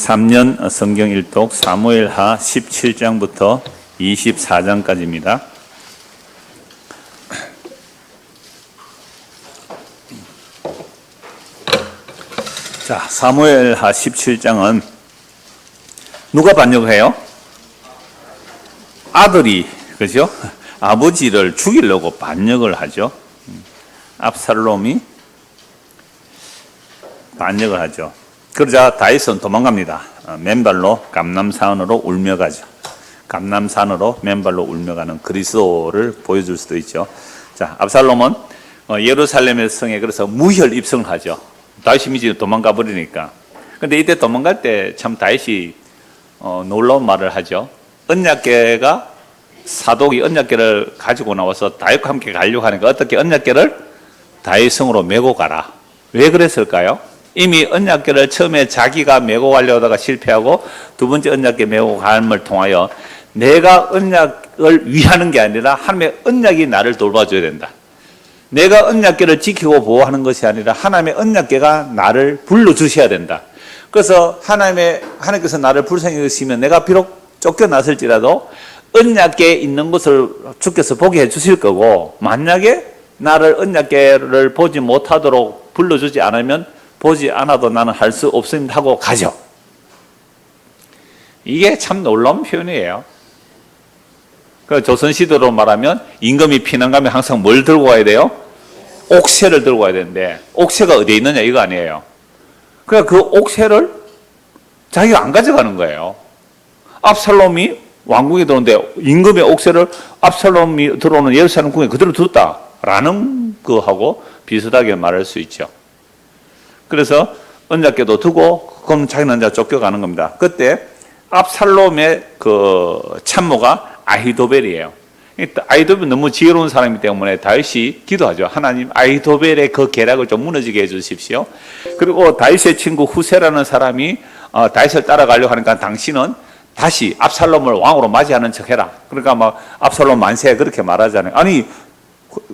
3년 성경 일독 사무엘하 17장부터 24장까지입니다. 자, 사무엘하 17장은 누가 반역해요? 아들이, 그죠? 아버지를 죽이려고 반역을 하죠. 압살롬이 반역을 하죠. 그러자 다윗은 도망갑니다. 맨발로 감람산으로 울며 가죠. 감람산으로 맨발로 울며 가는 그리스도를 보여줄 수도 있죠. 자, 압살롬은 예루살렘의 성에 그래서 무혈 입성을 하죠. 다윗이 이제 도망가 버리니까. 근데 이때 도망갈 때 참 다윗이 놀라운 말을 하죠. 언약궤가 사독이 언약궤를 가지고 나와서 다윗과 함께 가려고 하니까 어떻게 언약궤를 다윗 성으로 메고 가라. 왜 그랬을까요? 이미 언약궤를 처음에 자기가 메고 가려고 하다가 실패하고 두 번째 언약궤 메고 감을 통하여 내가 언약을 위하는 게 아니라 하나님의 언약이 나를 돌봐줘야 된다. 내가 언약궤를 지키고 보호하는 것이 아니라 하나님의 언약궤가 나를 불러주셔야 된다. 그래서 하나님께서 나를 불쌍히 여기시면 내가 비록 쫓겨났을지라도 언약궤에 있는 것을 주께서 보게 해주실 거고, 만약에 나를 언약궤를 보지 못하도록 불러주지 않으면 보지 않아도 나는 할 수 없습니다 하고 가죠. 이게 참 놀라운 표현이에요. 그 조선시대로 말하면 임금이 피난 가면 항상 뭘 들고 가야 돼요? 옥새를 들고 가야 되는데, 옥새가 어디에 있느냐 이거 아니에요. 그러니까 그 옥새를 자기가 안 가져가는 거예요. 압살롬이 왕궁에 들어오는데 임금의 옥새를 압살롬이 들어오는 예루살렘 궁에 그대로 뒀다라는 거하고 비슷하게 말할 수 있죠. 그래서 언약궤도 두고 그럼 자기는 이제 쫓겨가는 겁니다. 그때 압살롬의 그 참모가 아히도벨이에요. 아히도벨은 너무 지혜로운 사람이기 때문에 다윗이 기도하죠. 하나님, 아히도벨의 그 계략을 좀 무너지게 해주십시오. 그리고 다윗의 친구 후세라는 사람이 다윗을 따라가려고 하니까 당신은 다시 압살롬을 왕으로 맞이하는 척해라. 그러니까 막 압살롬 만세 그렇게 말하잖아요. 아니,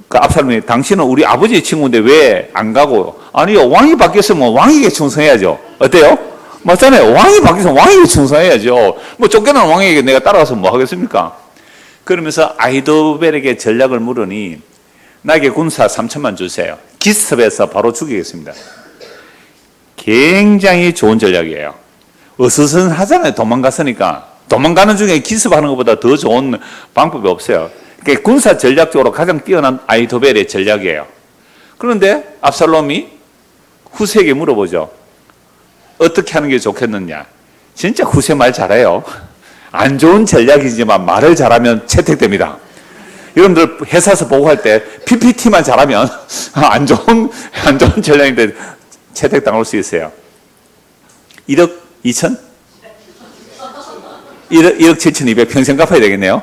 그 압살롬이 당신은 우리 아버지의 친구인데 왜 안 가고? 아니요, 왕이 바뀌었으면 왕에게 충성해야죠. 어때요? 맞잖아요. 왕이 바뀌었으면 왕에게 충성해야죠. 뭐 쫓겨난 왕에게 내가 따라가서 뭐 하겠습니까? 그러면서 아히도벨에게 전략을 물으니 나에게 군사 3천만 주세요. 기습해서 바로 죽이겠습니다. 굉장히 좋은 전략이에요. 어수선하잖아요. 도망갔으니까. 도망가는 중에 기습하는 것보다 더 좋은 방법이 없어요. 그러니까 군사 전략적으로 가장 뛰어난 아히도벨의 전략이에요. 그런데 압살롬이 후세에게 물어보죠. 어떻게 하는 게 좋겠느냐. 진짜 후세 말 잘해요. 안 좋은 전략이지만 말을 잘하면 채택됩니다. 여러분들 회사에서 보고할 때 PPT만 잘하면 안 좋은 전략인데 채택당할 수 있어요. 1억 2천? 1억 7,200 평생 갚아야 되겠네요.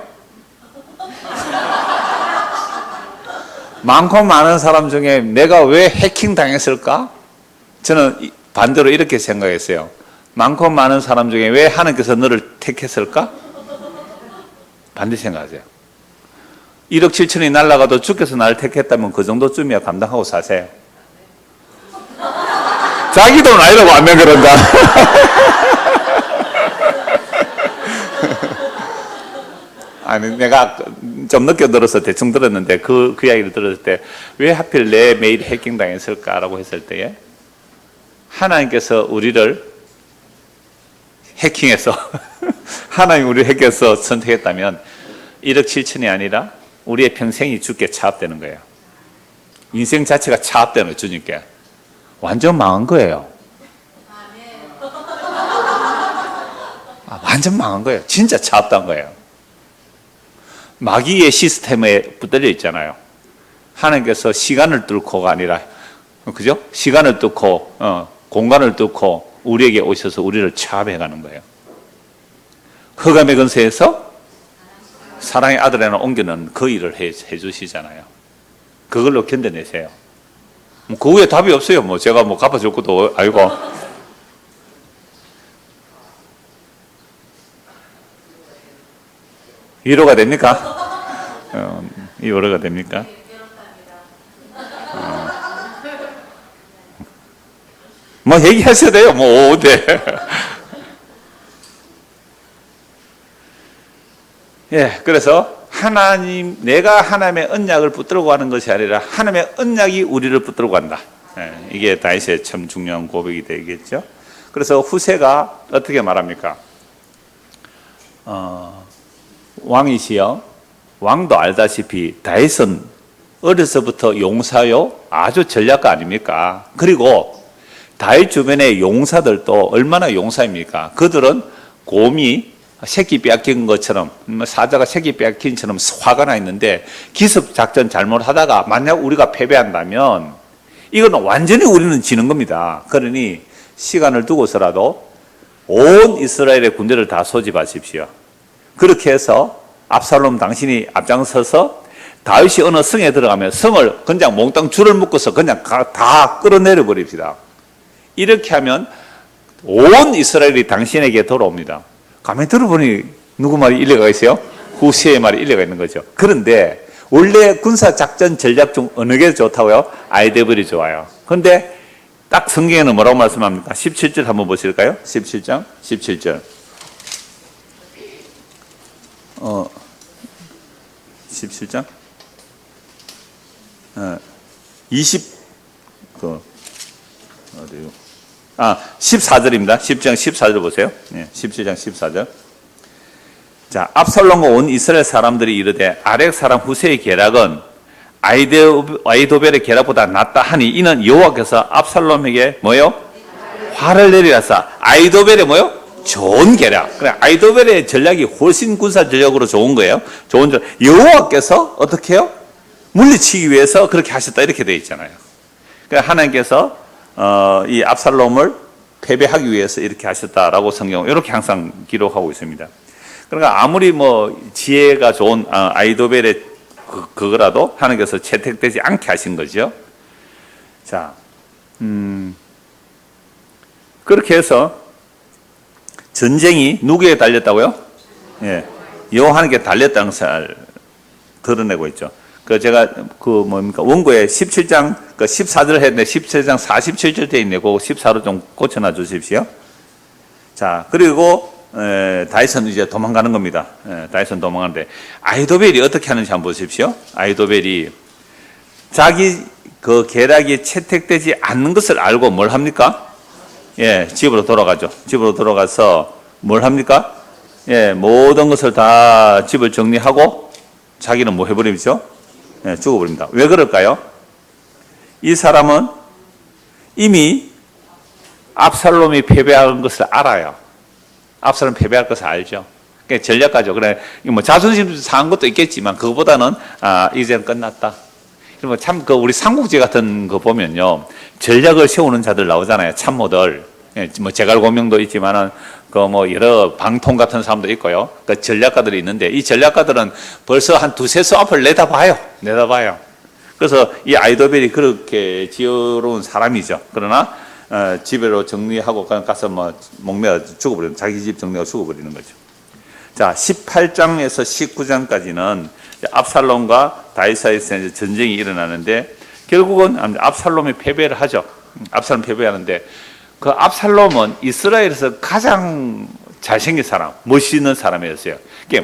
많고 많은 사람 중에 내가 왜 해킹 당했을까? 저는 반대로 이렇게 생각했어요. 많고 많은 사람 중에 왜 하나님께서 너를 택했을까? 반대 생각하세요. 1억 7천이 날아가도 주께서 나를 택했다면 그 정도쯤이야 감당하고 사세요. 자기 돈 아니라고 안면 그런다. 아니, 내가 좀 늦게 들어서 대충 들었는데 그 이야기를 들었을 때 왜 하필 내 메일 해킹 당했을까라고 했을 때에 하나님께서 우리를 해킹해서 하나님 우리를 해킹해서 선택했다면 1억 7천이 아니라 우리의 평생이 주께 차압되는 거예요. 인생 자체가 차압되는 거예요. 주님께. 완전 망한 거예요. 완전 망한 거예요. 진짜 차압된 거예요. 마귀의 시스템에 붙들려 있잖아요. 하나님께서 시간을 뚫고가 아니라, 그죠? 시간을 뚫고, 공간을 뚫고 우리에게 오셔서 우리를 차압해 가는 거예요. 흑암의 근세에서 사랑의 아들에는 옮기는 그 일을 해 주시잖아요. 그걸로 견뎌내세요. 그 후에 답이 없어요. 뭐 제가 뭐 갚아줄 것도 아니고. 위로가 됩니까? 위로가 됩니까? 뭐 얘기하셔야 돼요. 뭐 네. 예, 그래서 하나님, 내가 하나님의 언약을 붙들고 가는 것이 아니라 하나님의 언약이 우리를 붙들고 간다. 예, 이게 다윗의 참 중요한 고백이 되겠죠. 그래서 후세가 어떻게 말합니까? 왕이시여, 왕도 알다시피 다윗은 어려서부터 용사요, 아주 전략가 아닙니까? 그리고 다윗 주변의 용사들도 얼마나 용사입니까? 그들은 곰이 새끼 빼앗긴 것처럼, 사자가 새끼 빼앗긴 것처럼 화가 나 있는데 기습 작전 잘못하다가 만약 우리가 패배한다면 이건 완전히 우리는 지는 겁니다. 그러니 시간을 두고서라도 온 이스라엘의 군대를 다 소집하십시오. 그렇게 해서 압살롬 당신이 앞장서서 다윗이 어느 성에 들어가면 성을 그냥 몽땅 줄을 묶어서 그냥 다 끌어내려 버립시다. 이렇게 하면 온 이스라엘이 당신에게 돌아옵니다. 가만히 들어보니 누구 말이 일리가 있어요? 후세의 말이 일리가 있는 거죠. 그런데 원래 군사작전 전략 중 어느 게 좋다고요? 아이데블이 좋아요. 그런데 딱 성경에는 뭐라고 말씀합니까? 17절 한번 보실까요? 17장 17절 17장 14절입니다. 10장 14절 보세요. 네, 17장 14절. 자, 압살롬과 온 이스라엘 사람들이 이르되 아렉 사람 후세의 계략은 아이도벨의 계략보다 낫다 하니 이는 여호와께서 압살롬에게 뭐요? 화를 내리라사. 아이도벨의 뭐요? 좋은 계략. 그래, 아이도벨의 전략이 훨씬 군사 전략으로 좋은 거예요. 좋은 전략. 여호와께서 어떻게 해요? 물리치기 위해서 그렇게 하셨다 이렇게 되어 있잖아요. 그러니까 하나님께서 이 압살롬을 패배하기 위해서 이렇게 하셨다라고 성경은 이렇게 항상 기록하고 있습니다. 그러니까 아무리 뭐 지혜가 좋은 아이도벨의 그거라도 하나님께서 채택되지 않게 하신 거죠. 자, 그렇게 해서 전쟁이 누구에게 달렸다고요? 예, 여호와께 달렸다는 것을 드러내고 있죠. 제가 원고에 17장 14절 했는데 17장 47절 돼 있네. 그거 14로 좀 고쳐놔 주십시오. 자, 그리고 다윗은 이제 도망가는 겁니다. 다윗은 도망가는데 아이도벨이 어떻게 하는지 한번 보십시오. 아이도벨이 자기 그 계략이 채택되지 않는 것을 알고 뭘 합니까? 예, 집으로 돌아가죠. 집으로 돌아가서 뭘 합니까? 예, 모든 것을 다 집을 정리하고 자기는 뭐 해버리죠? 예, 죽어버립니다. 왜 그럴까요? 이 사람은 이미 압살롬이 패배한 것을 알아요. 압살롬 패배할 것을 알죠. 그러니까 전략가죠. 그래, 뭐 자존심 상한 것도 있겠지만 그거보다는 이제는 끝났다. 그리고 참 우리 삼국지 같은 거 보면요, 전략을 세우는 자들 나오잖아요. 참모들. 예, 뭐 제갈공명도 있지만은 여러 방통 같은 사람도 있고요. 그 전략가들이 있는데 이 전략가들은 벌써 한 두세 수 앞을 내다봐요. 그래서 이 아이도벨이 그렇게 지혜로운 사람이죠. 그러나 집으로 정리하고 그냥 가서 목매어 죽어버리는, 자기 집 정리하고 죽어버리는 거죠. 자, 18장에서 19장까지는 압살롬과 다윗 사이에서 전쟁이 일어나는데 결국은 압살롬이 패배를 하죠. 압살롬 패배하는데 그 압살롬은 이스라엘에서 가장 잘생긴 사람, 멋있는 사람이었어요.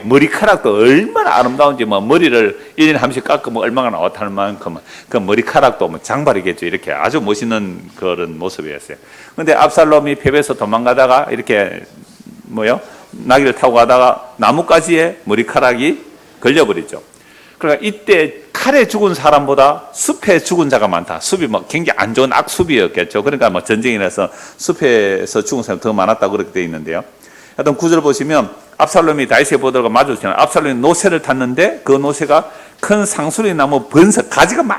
머리카락도 얼마나 아름다운지 머리를 1년에 한 번씩 깎으면 얼마나 나왔다는 만큼 그 머리카락도 장발이겠죠. 이렇게 아주 멋있는 그런 모습이었어요. 그런데 압살롬이 패배해서 도망가다가 이렇게 나귀를 타고 가다가 나뭇가지에 머리카락이 걸려버리죠. 그러니까 이때 칼에 죽은 사람보다 숲에 죽은 자가 많다. 숲이 굉장히 안 좋은 악숲이었겠죠. 그러니까 전쟁이 나서 숲에서 죽은 사람이 더 많았다고 그렇게 되어 있는데요. 하여튼 9절 보시면 압살롬이 다윗의 보더가 마주치잖아요. 압살롬이 노새를 탔는데 그 노새가 큰 상수리 나무 번석, 가지가 막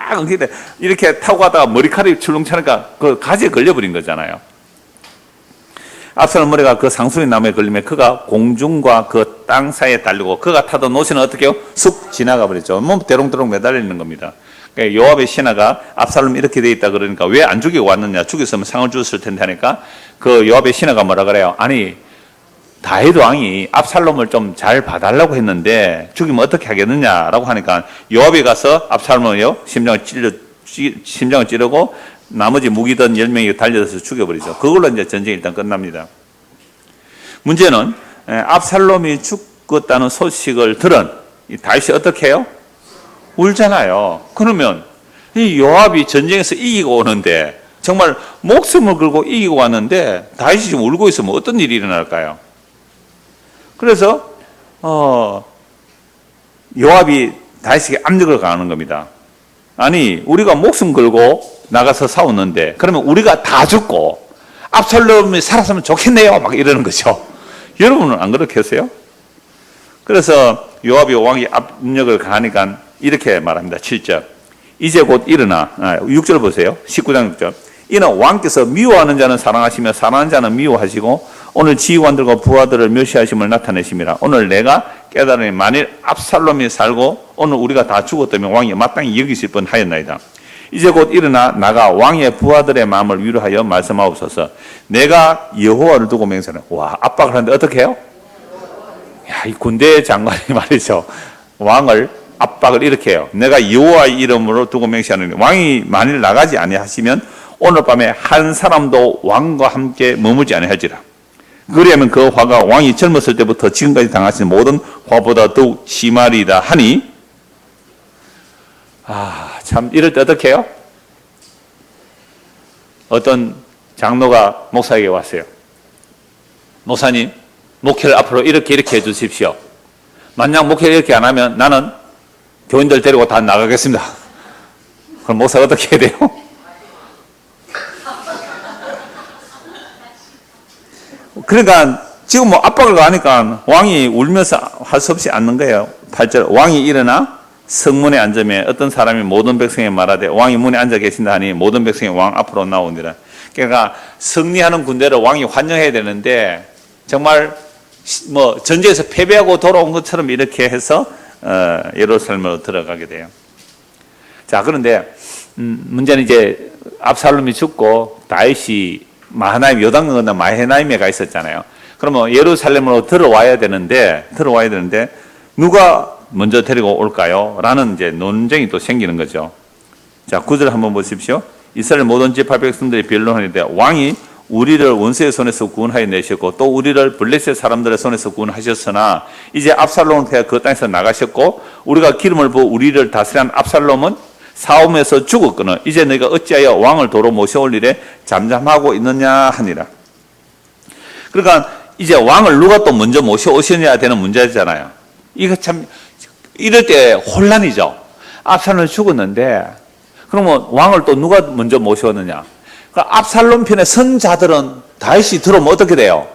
이렇게 타고 가다가 머리카락이 출렁차니까 그 가지에 걸려버린 거잖아요. 압살롬 머리가 그 상수리 나무에 걸리면 그가 공중과 그 땅 사이에 달리고 그가 타던 노새는 어떻게 해요? 쑥 지나가 버렸죠. 대롱대롱 매달려 있는 겁니다. 그러니까 요압의 신하가 압살롬 이렇게 돼 있다 그러니까 왜 안 죽이고 왔느냐? 죽였으면 상을 주었을 텐데 하니까 그 요압의 신하가 뭐라 그래요? 아니, 다윗 왕이 압살롬을 좀 잘 봐달라고 했는데 죽이면 어떻게 하겠느냐라고 하니까 요압이 가서 압살롬을요 심장을 찌르고 나머지 무기든 10명이 달려서 죽여버리죠. 그걸로 이제 전쟁이 일단 끝납니다. 문제는 압살롬이 죽고 죽었다는 소식을 들은 이 다윗이 어떻게 해요? 울잖아요. 그러면 이 요압이 전쟁에서 이기고 오는데 정말 목숨을 걸고 이기고 왔는데 다윗이 지금 울고 있으면 어떤 일이 일어날까요? 그래서 요압이 다윗에게 압력을 가하는 겁니다. 아니 우리가 목숨 걸고 나가서 싸웠는데 그러면 우리가 다 죽고 압살롬이 살았으면 좋겠네요 막 이러는 거죠. 여러분은 안 그렇겠어요? 그래서 요압이 왕이 압력을 가하니까 이렇게 말합니다. 7절 이제 곧 일어나 6절 보세요. 19장 6절 이는 왕께서 미워하는 자는 사랑하시며 사랑하는 자는 미워하시고 오늘 지휘관들과 부하들을 멸시하심을 나타내심이라. 오늘 내가 깨달으니 만일 압살롬이 살고 오늘 우리가 다 죽었다면 왕이 마땅히 여기실 뻔하였나이다. 이제 곧 일어나 나가 왕의 부하들의 마음을 위로하여 말씀하옵소서. 내가 여호와를 두고 맹세하는. 와, 압박을 하는데 어떻게 해요? 야, 이 군대 장관이 말이죠. 왕을 압박을 이렇게 해요. 내가 여호와의 이름으로 두고 맹세하는. 왕이 만일 나가지 아니하시면 오늘 밤에 한 사람도 왕과 함께 머물지 아니할지라. 그리하면 그 화가 왕이 젊었을 때부터 지금까지 당하신 모든 화보다 더욱 심하리이다 하니. 참 이럴 때 어떻게 해요? 어떤 장로가 목사에게 왔어요. 목사님, 목회를 앞으로 이렇게 해주십시오. 만약 목회를 이렇게 안 하면 나는 교인들 데리고 다 나가겠습니다. 그럼 목사가 어떻게 해야 돼요? 그러니까 지금 뭐 압박을 가하니까 왕이 울면서 할 수 없이 앉는 거예요. 8절 왕이 일어나 성문에 앉으며 어떤 사람이 모든 백성에 말하되 왕이 문에 앉아 계신다 하니 모든 백성이 왕 앞으로 나오니라. 그러니까 승리하는 군대를 왕이 환영해야 되는데 정말 뭐 전쟁에서 패배하고 돌아온 것처럼 이렇게 해서 예루살렘으로 들어가게 돼요. 자, 그런데 문제는 이제 압살롬이 죽고 다윗이 마하나임 요단강 건너 마헤나임에 가 있었잖아요. 그러면 예루살렘으로 들어와야 되는데 누가 먼저 데리고 올까요? 라는 이제 논쟁이 또 생기는 거죠. 자, 9절 한번 보십시오. 이스라엘 모든 지파 백성들이 변론하는데 왕이 우리를 원수의 손에서 구원하여 내셨고 또 우리를 블레셋 사람들의 손에서 구원하셨으나 이제 압살롬을 패하 그 땅에서 나가셨고 우리가 기름을 부어 우리를 다스리는 압살롬은 싸움에서 죽었거늘 이제 너희가 어찌하여 왕을 도로 모셔올 일에 잠잠하고 있느냐 하니라. 그러니까 이제 왕을 누가 또 먼저 모셔오셔야 되는 문제잖아요. 이거 참 이럴 때 혼란이죠. 압살롬이 죽었는데 그러면 왕을 또 누가 먼저 모셔오느냐. 그러니까 압살롬 편의 선자들은 다윗이 들어오면 어떻게 돼요?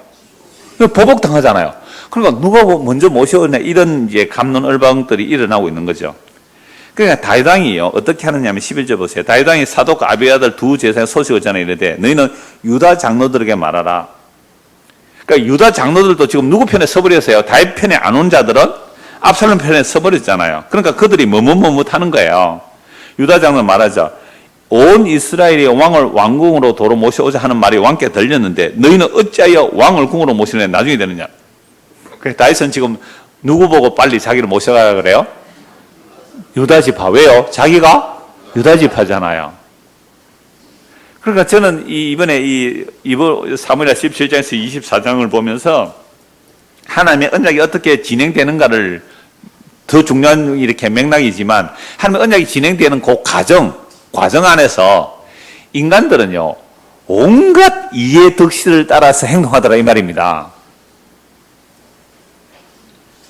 보복당하잖아요. 그러니까 누가 먼저 모셔오느냐 이런 이제 갑론을박들이 일어나고 있는 거죠. 그러니까 다윗 왕이요 어떻게 하느냐면 11절 보세요. 다윗 왕이 사독과 아비아들 두 제사장의 소식을 전해 이르되 너희는 유다 장로들에게 말하라. 그러니까 유다 장로들도 지금 누구 편에 서버렸어요? 다윗 편에 안 온 자들은 압살롬 편에 서버렸잖아요. 그러니까 그들이 머뭇머뭇하는 거예요. 유다 장로 말하자. 온 이스라엘이 왕을 왕궁으로 도로 모셔오자 하는 말이 왕께 들렸는데 너희는 어찌하여 왕을 궁으로 모시는 나중에 되느냐. 그래서 다윗은 지금 누구 보고 빨리 자기를 모셔가라 그래요? 유다 지파. 왜요? 자기가 유다 지파잖아요. 그러니까 저는 이번에 이번 사무엘하 17장에서 24장을 보면서 하나님의 언약이 어떻게 진행되는가를 더 중요한 이렇게 맥락이지만 하나님의 언약이 진행되는 그 과정 안에서 인간들은요 온갖 이해 득실을 따라서 행동하더라 이 말입니다.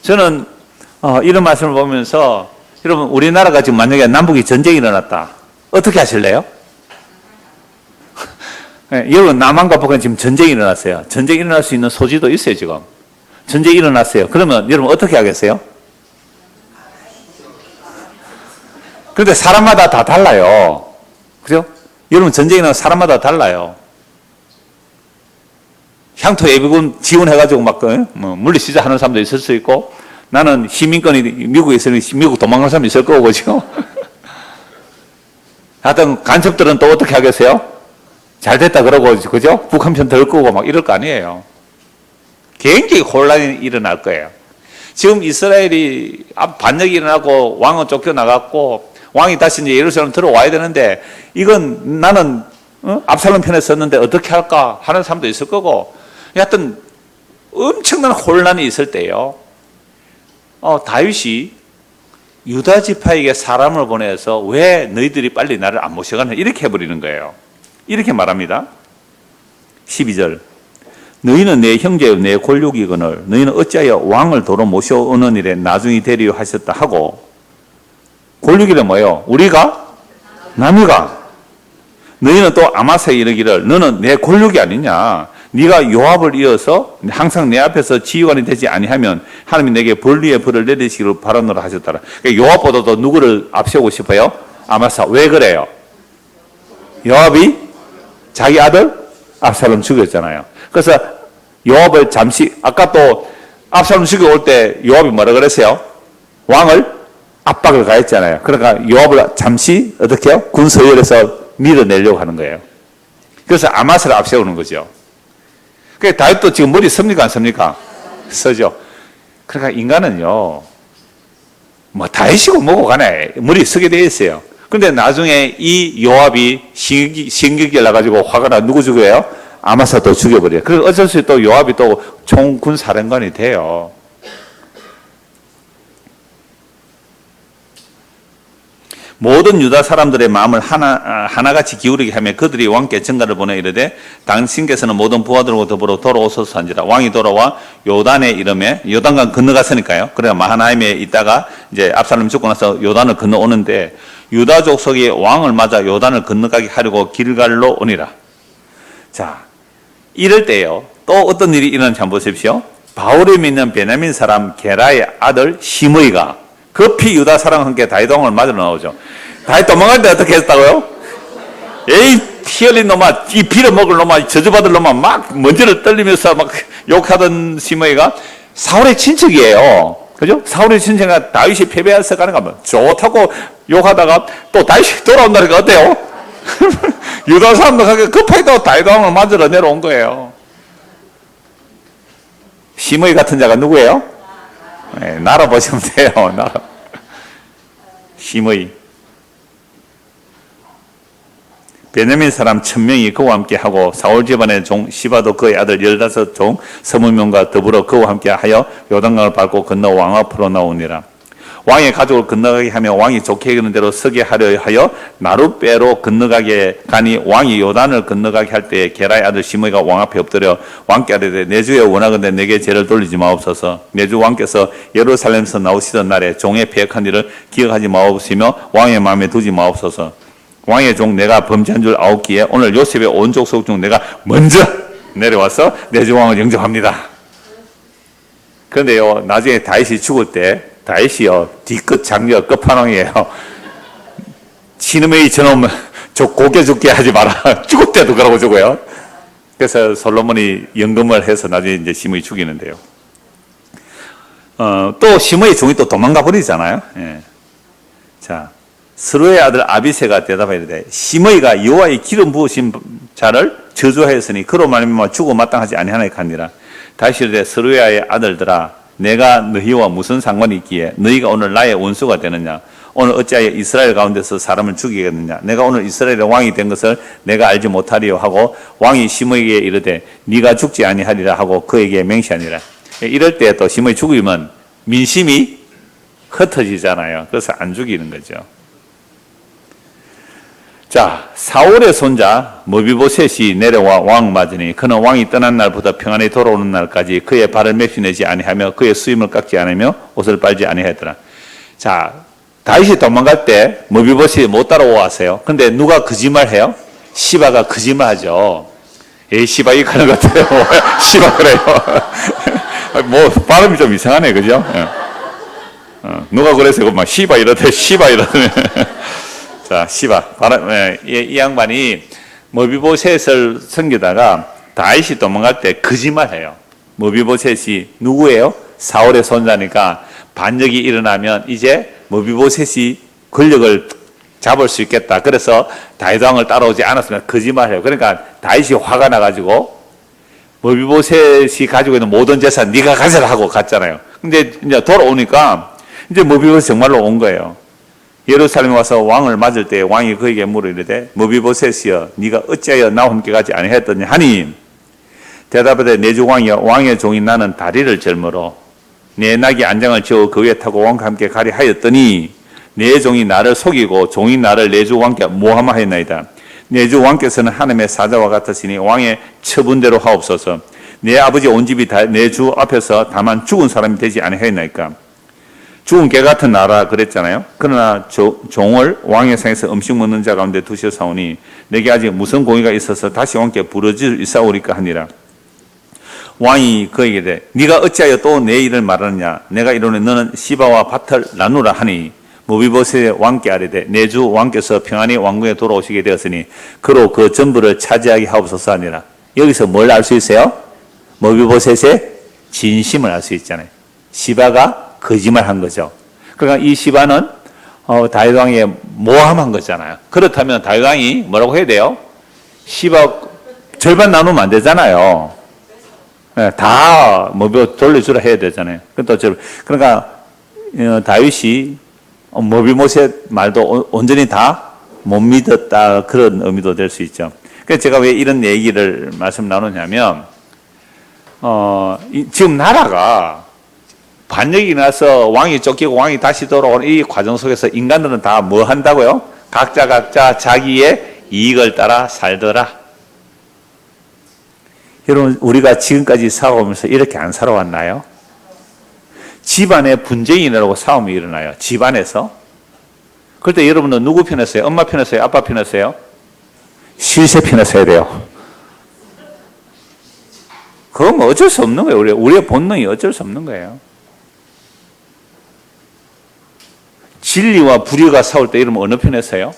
저는 이런 말씀을 보면서 여러분 우리나라가 지금 만약에 남북이 전쟁이 일어났다 어떻게 하실래요? 네, 여러분 남한과 북한 지금 전쟁이 일어났어요. 전쟁이 일어날 수 있는 소지도 있어요. 지금 전쟁이 일어났어요. 그러면 여러분 어떻게 하겠어요? 그런데 사람마다 다 달라요. 그죠? 여러분 전쟁이 일어나면 사람마다 달라요. 향토 예비군 지원해가지고 막 물리시자 하는 사람도 있을 수 있고 나는 시민권이 미국에 있으니 미국 도망가는 사람도 있을 거고 그죠? 하여튼 간첩들은 또 어떻게 하겠어요? 잘 됐다 그러고 그죠? 북한 편 들 거고 막 이럴 거 아니에요. 굉장히 혼란이 일어날 거예요. 지금 이스라엘이 반역이 일어나고 왕은 쫓겨나갔고 왕이 다시 이제 예루살렘 들어와야 되는데 이건 나는 압살롬 편에 섰는데 어떻게 할까 하는 사람도 있을 거고 하여튼 엄청난 혼란이 있을 때요. 다윗이 유다 지파에게 사람을 보내서 왜 너희들이 빨리 나를 안 모셔가냐 이렇게 해버리는 거예요. 이렇게 말합니다. 12절 너희는 내 형제요 내 골육이거늘 너희는 어찌하여 왕을 도로 모셔오는 일에 나중에 되리요 하셨다 하고 골육이는 뭐예요? 우리가? 남이가? 너희는 또 아마사에 이르기를 너는 내 골육이 아니냐 네가 요압을 이어서 항상 내 앞에서 지휘관이 되지 아니하면 하나님이 내게 벌 위에 벌을 내리시기를 바라노라 하셨더라. 그러니까 요압보다도 누구를 앞세우고 싶어요? 아마사. 왜 그래요? 요압이 자기 아들 압살롬 죽였잖아요. 그래서 요압을 잠시 아까 또 압살롬 죽여올 때 요압이 뭐라 그랬어요? 왕을 압박을 가했잖아요. 그러니까 요압을 잠시 어떻게 해요? 군서열에서 밀어내려고 하는 거예요. 그래서 아마사를 앞세우는 거죠. 그러니까 다윗도 지금 머리 섭니까 안 섭니까? 서죠. 그러니까 인간은요 뭐 다윗이고 뭐고 간에 머리 서게 돼 있어요. 근데 나중에 이 요압이 신경이 나가지고 화가 나 누구 죽여요? 아마사 또 죽여버려요. 그래서 어쩔 수 없이 또 요압이 또 총군 사령관이 돼요. 모든 유다 사람들의 마음을 하나같이 기울이게 하며 그들이 왕께 전가를 보내 이르되 당신께서는 모든 부하들과 더불어 돌아오소서 한지라. 왕이 돌아와 요단에 이름에 요단강 건너갔으니까요. 그래 마하나임에 있다가 이제 압살롬 죽고 나서 요단을 건너오는데 유다 족속이 왕을 맞아 요단을 건너가게 하려고 길갈로 오니라. 자, 이럴 때요. 또 어떤 일이 일어나는지 한번 보십시오. 바울에 믿는 베냐민 사람 게라의 아들 시므이가 급히 유다 사람과 함께 다윗 왕을 맞으러 나오죠. 다윗 도망갈 때 어떻게 했다고요? 에이 피 흘린 놈아, 이 빌어먹을 놈아, 저주받을 놈아 막 먼지를 떨리면서 막 욕하던 시므이가 사울의 친척이에요. 그죠? 사울의 친척이 다윗이 패배해서 가는 거 좋다고 욕하다가 또 다윗이 돌아온다니까 어때요? 유다 사람들 급하게 또 다윗 왕을 맞으러 내려온 거예요. 시므이 같은 자가 누구예요? 네, 나라 보시면 돼요. 나라. 시므이. 베냐민 사람 1000명이 그와 함께 하고 사울 집안의 종 시바도 그의 아들 15종 20명과 더불어 그와 함께 하여 요단강을 밟고 건너 왕 앞으로 나오니라. 왕의 가족을 건너가게 하며 왕이 좋게 여기는 대로 서게 하려 하여 나룻배로 건너가게 가니 왕이 요단을 건너가게 할 때에 게라의 아들 시므이가 왕 앞에 엎드려 왕께 아뢰되 내 주여 원하건대 내게 죄를 돌리지 마옵소서. 내 주 왕께서 예루살렘에서 나오시던 날에 종의 패역한 일을 기억하지 마옵시며 왕의 마음에 두지 마옵소서. 왕의 종 내가 범죄한 줄 아옵기에 오늘 요셉의 온 족속 중 내가 먼저 내려와서 내 주 왕을 영접합니다. 그런데요 나중에 다윗이 죽을 때 다윗이요 뒤끝 장녀 끝판왕이에요. 시므이 저놈 저 고개 죽게 하지 마라. 죽을 때도 그러고 죽어요. 그래서 솔로몬이 연금을 해서 나중에 이제 시므이 죽이는데요. 또 시므이 종이 또 도망가 버리잖아요. 예. 자, 스루의 아들 아비새가 대답하여 이르되 시므이가 여호와의 기름 부으신 자를 저주하였으니 그로 말미암아 죽어 마땅하지 아니하나이까 하니라. 다시 이르되 스루야의 아들들아 내가 너희와 무슨 상관이 있기에 너희가 오늘 나의 원수가 되느냐? 오늘 어찌하여 이스라엘 가운데서 사람을 죽이겠느냐? 내가 오늘 이스라엘의 왕이 된 것을 내가 알지 못하리요 하고 왕이 시므이에게 이르되 네가 죽지 아니하리라 하고 그에게 맹세하니라. 이럴 때 또 시므이 죽이면 민심이 흩어지잖아요. 그래서 안 죽이는 거죠. 자, 사울의 손자 머비보셋이 내려와 왕 맞으니 그는 왕이 떠난 날부터 평안히 돌아오는 날까지 그의 발을 맵시내지 아니하며 그의 수임을 깎지 않으며 옷을 빨지 아니하였더라. 자, 다윗이 도망갈 때 머비보셋이 못 따라오았어요. 근데 누가 거짓말해요? 시바가 거짓말하죠. 에이 시바 이거 하는 것 같아요. 시바 그래요. 뭐 발음이 좀 이상하네, 그죠? 누가 그랬어요? 막 시바 이러대, 시바 이러대. 자, 시바. 이 양반이 머비보셋을 섬기다가 다윗이 도망갈 때 거짓말해요. 머비보셋이 누구예요? 사울의 손자니까 반역이 일어나면 이제 머비보셋이 권력을 잡을 수 있겠다. 그래서 다윗 왕을 따라오지 않았으면 거짓말해요. 그러니까 다윗이 화가 나가지고 머비보셋이 가지고 있는 모든 재산 네가 가져라 하고 갔잖아요. 근데 이제 돌아오니까 이제 머비보셋이 정말로 온 거예요. 예루살렘에 와서 왕을 맞을 때 왕이 그에게 물어 이르되 머비보셋이여 네가 어찌하여 나와 함께 가지 아니하였더니 하니 대답하되 내 주 왕이여 왕의 종인 나는 다리를 절므로 내 낙이 안장을 지어 그 위에 타고 왕과 함께 가리 하였더니 내 종이 나를 속이고 종이 나를 내 주 왕께 모함하였나이다. 내 주 왕께서는 하나님의 사자와 같으시니 왕의 처분대로 하옵소서. 내 아버지 온 집이 다 내 주 앞에서 다만 죽은 사람이 되지 아니하였나이까. 죽은 개 같은 나라 그랬잖아요. 그러나 종을 왕의 상에서 음식 먹는 자 가운데 두셨사오니 내게 아직 무슨 공의가 있어서 다시 왕께 부르짖사오리까 하니라. 왕이 그에게 이르되 네가 어찌하여 또 내 일을 말하느냐. 내가 이르노니 너는 시바와 밭을 나누라 하니 무비보셋의 왕께 아뢰되 내 주 왕께서 평안히 왕궁에 돌아오시게 되었으니 그로 그 전부를 차지하게 하옵소서 하니라. 여기서 뭘 알 수 있어요? 무비보셋의 진심을 알 수 있잖아요. 시바가 거짓말한 거죠. 그러니까 이 시바는 다윗 왕에 모함한 거잖아요. 그렇다면 다윗 왕이 뭐라고 해야 돼요? 시바 절반 나누면 안 되잖아요. 다 돌려주라 해야 되잖아요. 그러니까 다윗이 무비보셋 말도 온전히 다 못 믿었다, 그런 의미도 될 수 있죠. 그래서 제가 왜 이런 얘기를 말씀 나누냐면 지금 나라가 반역이 나서 왕이 쫓기고 왕이 다시 돌아오는 이 과정 속에서 인간들은 다 뭐 한다고요? 각자 자기의 이익을 따라 살더라. 여러분, 우리가 지금까지 살아오면서 이렇게 안 살아왔나요? 집안에 분쟁이 일어나고 싸움이 일어나요. 집안에서. 그럴 때 여러분은 누구 편에 서요? 엄마 편에 서요? 아빠 편에 서요? 실세 편에 서야 돼요. 그건 어쩔 수 없는 거예요. 우리의 본능이 어쩔 수 없는 거예요. 진리와 불의가 싸울 때 이러면 어느 편에 서요?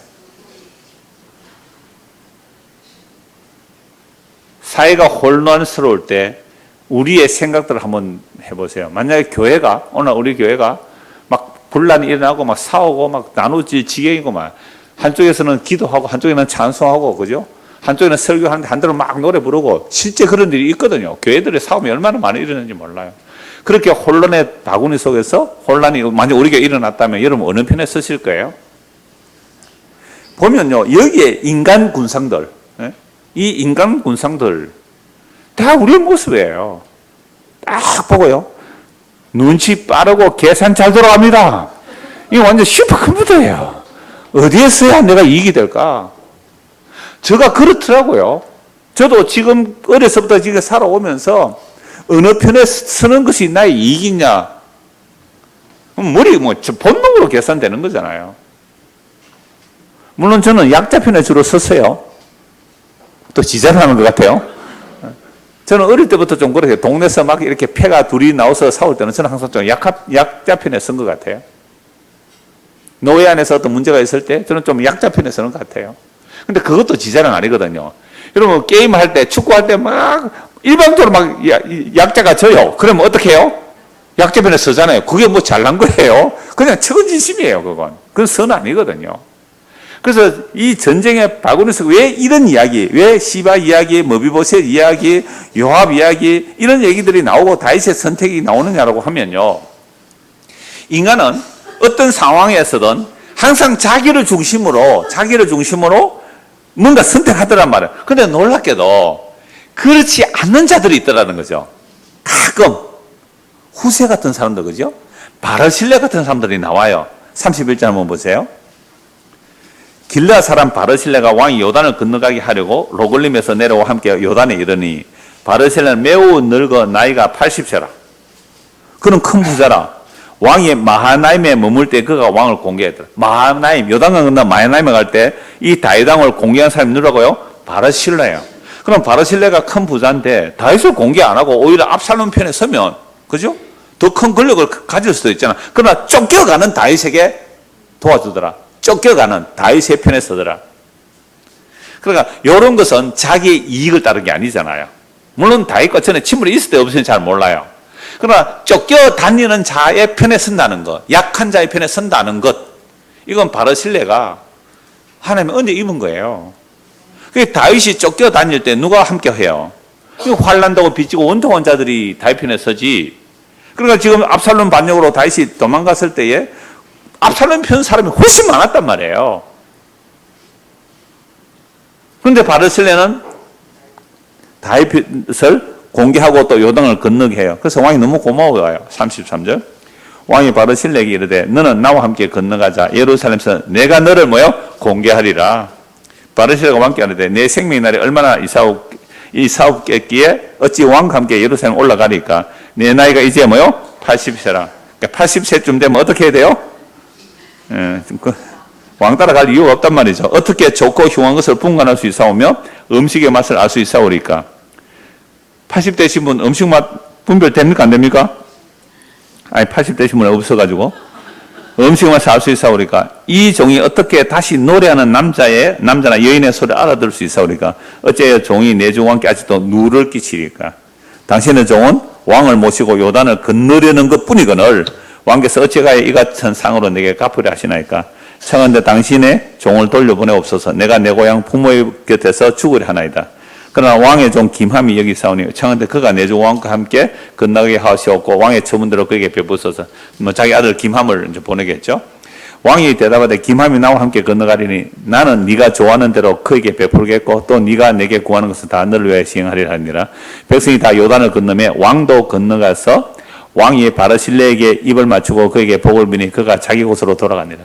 사회가 혼란스러울 때 우리의 생각들을 한번 해보세요. 만약에 교회가, 오늘 우리 교회가 막 분란이 일어나고 막 싸우고 막 나누질 지경이고 막 한쪽에서는 기도하고 한쪽에는 찬송하고, 그죠? 한쪽에는 설교하는데 한쪽은 막 노래 부르고, 실제 그런 일이 있거든요. 교회들의 싸움이 얼마나 많이 일어나는지 몰라요. 그렇게 혼란의 바구니 속에서 혼란이 만약 우리가 일어났다면 여러분 어느 편에 서실 거예요? 보면요, 여기에 인간 군상들, 이 인간 군상들 다 우리의 모습이에요. 딱 보고요, 눈치 빠르고 계산 잘 돌아갑니다. 이거 완전 슈퍼컴퓨터예요. 어디에 써야 내가 이익이 될까? 제가 그렇더라고요. 저도 지금 어려서부터 지금 살아오면서 어느 편에 서는 것이 나의 이익이냐? 머리 본능으로 계산되는 거잖아요. 물론 저는 약자 편에 주로 섰어요. 또 지랄하는 것 같아요. 저는 어릴 때부터 좀 그렇게 동네에서 막 이렇게 패가 둘이 나와서 싸울 때는 저는 항상 좀 약자 편에 선 것 같아요. 노예 안에서 어떤 문제가 있을 때 저는 좀 약자 편에 서는 것 같아요. 근데 그것도 지자는 아니거든요. 여러분, 게임할 때, 축구할 때 막 일방적으로 막 약자가 져요. 그러면 어떻게 해요? 약자 편에 서잖아요. 그게 뭐 잘난 거예요? 그냥 측은지심이에요, 그건. 그건 선 아니거든요. 그래서 이 전쟁의 바구니에서 왜 이런 이야기, 왜 시바 이야기, 무비보셋 이야기, 요압 이야기, 이런 얘기들이 나오고 다윗의 선택이 나오느냐라고 하면요, 인간은 어떤 상황에서든 항상 자기를 중심으로 뭔가 선택하더란 말이에요. 근데 놀랍게도 그렇지 않는 자들이 있더라는 거죠. 가끔 후세 같은 사람들, 그죠? 바르실레 같은 사람들이 나와요. 31절 한번 보세요. 길르앗 사람 바르실레가 왕이 요단을 건너가게 하려고 로글림에서 내려와 함께 요단에 이르니 바르실레는 매우 늙어 나이가 80세라. 그는 큰 부자라. 왕이 마하나임에 머물 때 그가 왕을 공개했더라. 마하나임, 요단강 건너 마하나임에 갈 때 이 다윗왕을 공개한 사람이 누구라고요? 바르실레예요. 그럼 바르실레가 큰 부자인데 다윗을 공개 안 하고 오히려 압살롬 편에 서면, 그죠? 더 큰 권력을 가질 수도 있잖아. 그러나 쫓겨가는 다윗에게 도와주더라. 쫓겨가는 다윗의 편에 서더라. 그러니까 이런 것은 자기의 이익을 따른 게 아니잖아요. 물론 다윗과 전에 친분이 있을 때 없으면 잘 몰라요. 그러나 쫓겨다니는 자의 편에 선다는 것, 약한 자의 편에 선다는 것, 이건 바르실레가 하나님의 은혜 입은 거예요. 다윗이 쫓겨다닐 때 누가 함께 해요? 환난다고 빚지고 원통한 자들이 다윗 편에 서지. 그러니까 지금 압살롬 반역으로 다윗이 도망갔을 때에 압살롬 편 사람이 훨씬 많았단 말이에요. 그런데 바르실레는 다윗을 공개하고 또 요단을 건너게 해요. 그래서 왕이 너무 고마워요. 33절. 왕이 바르실레에게 이르되 너는 나와 함께 건너가자. 예루살렘에서 내가 너를 뭐요? 공개하리라. 바르실레가 왕께 이르되 내 생명의 날이 얼마나 이사옵겠기에 어찌 왕과 함께 예루살렘 올라가리까? 내 나이가 이제 뭐요? 80세라. 그러니까 80세쯤 되면 어떻게 해야 돼요? 왕 따라갈 이유가 없단 말이죠. 어떻게 좋고 흉한 것을 분간할 수 있사오며 음식의 맛을 알 수 있사오리까? 80대신 분 음식 맛 분별됩니까? 안 됩니까? 아니 80대신 분은 없어가지고 음식 맛을 알 수 있사오리까? 이 종이 어떻게 다시 노래하는 남자나 여인의 소리를 알아들을 수 있사오리까? 어째 종이 내 주 왕께 아직도 누를 끼치리까? 당신의 종은 왕을 모시고 요단을 건너려는 것뿐이거늘 왕께서 어찌가야 이 같은 상으로 내게 갚으려 하시나이까? 청한데 당신의 종을 돌려보내옵소서. 내가 내 고향 부모의 곁에서 죽으려 하나이다. 그러나 왕의 종 김함이 여기 싸우니 청한데 그가 내 종 왕과 함께 건너게 하시옵고 왕의 처분대로 그에게 베푸소서. 뭐 자기 아들 김함을 이제 보내겠죠. 왕이 대답하되 김함이 나와 함께 건너가리니 나는 네가 좋아하는 대로 그에게 베풀겠고 또 네가 내게 구하는 것은 다 너를 위하여 시행하리라 하니라. 백성이 다 요단을 건너매 왕도 건너가서 왕이 바르실레에게 입을 맞추고 그에게 복을 비니 그가 자기 곳으로 돌아갑니다.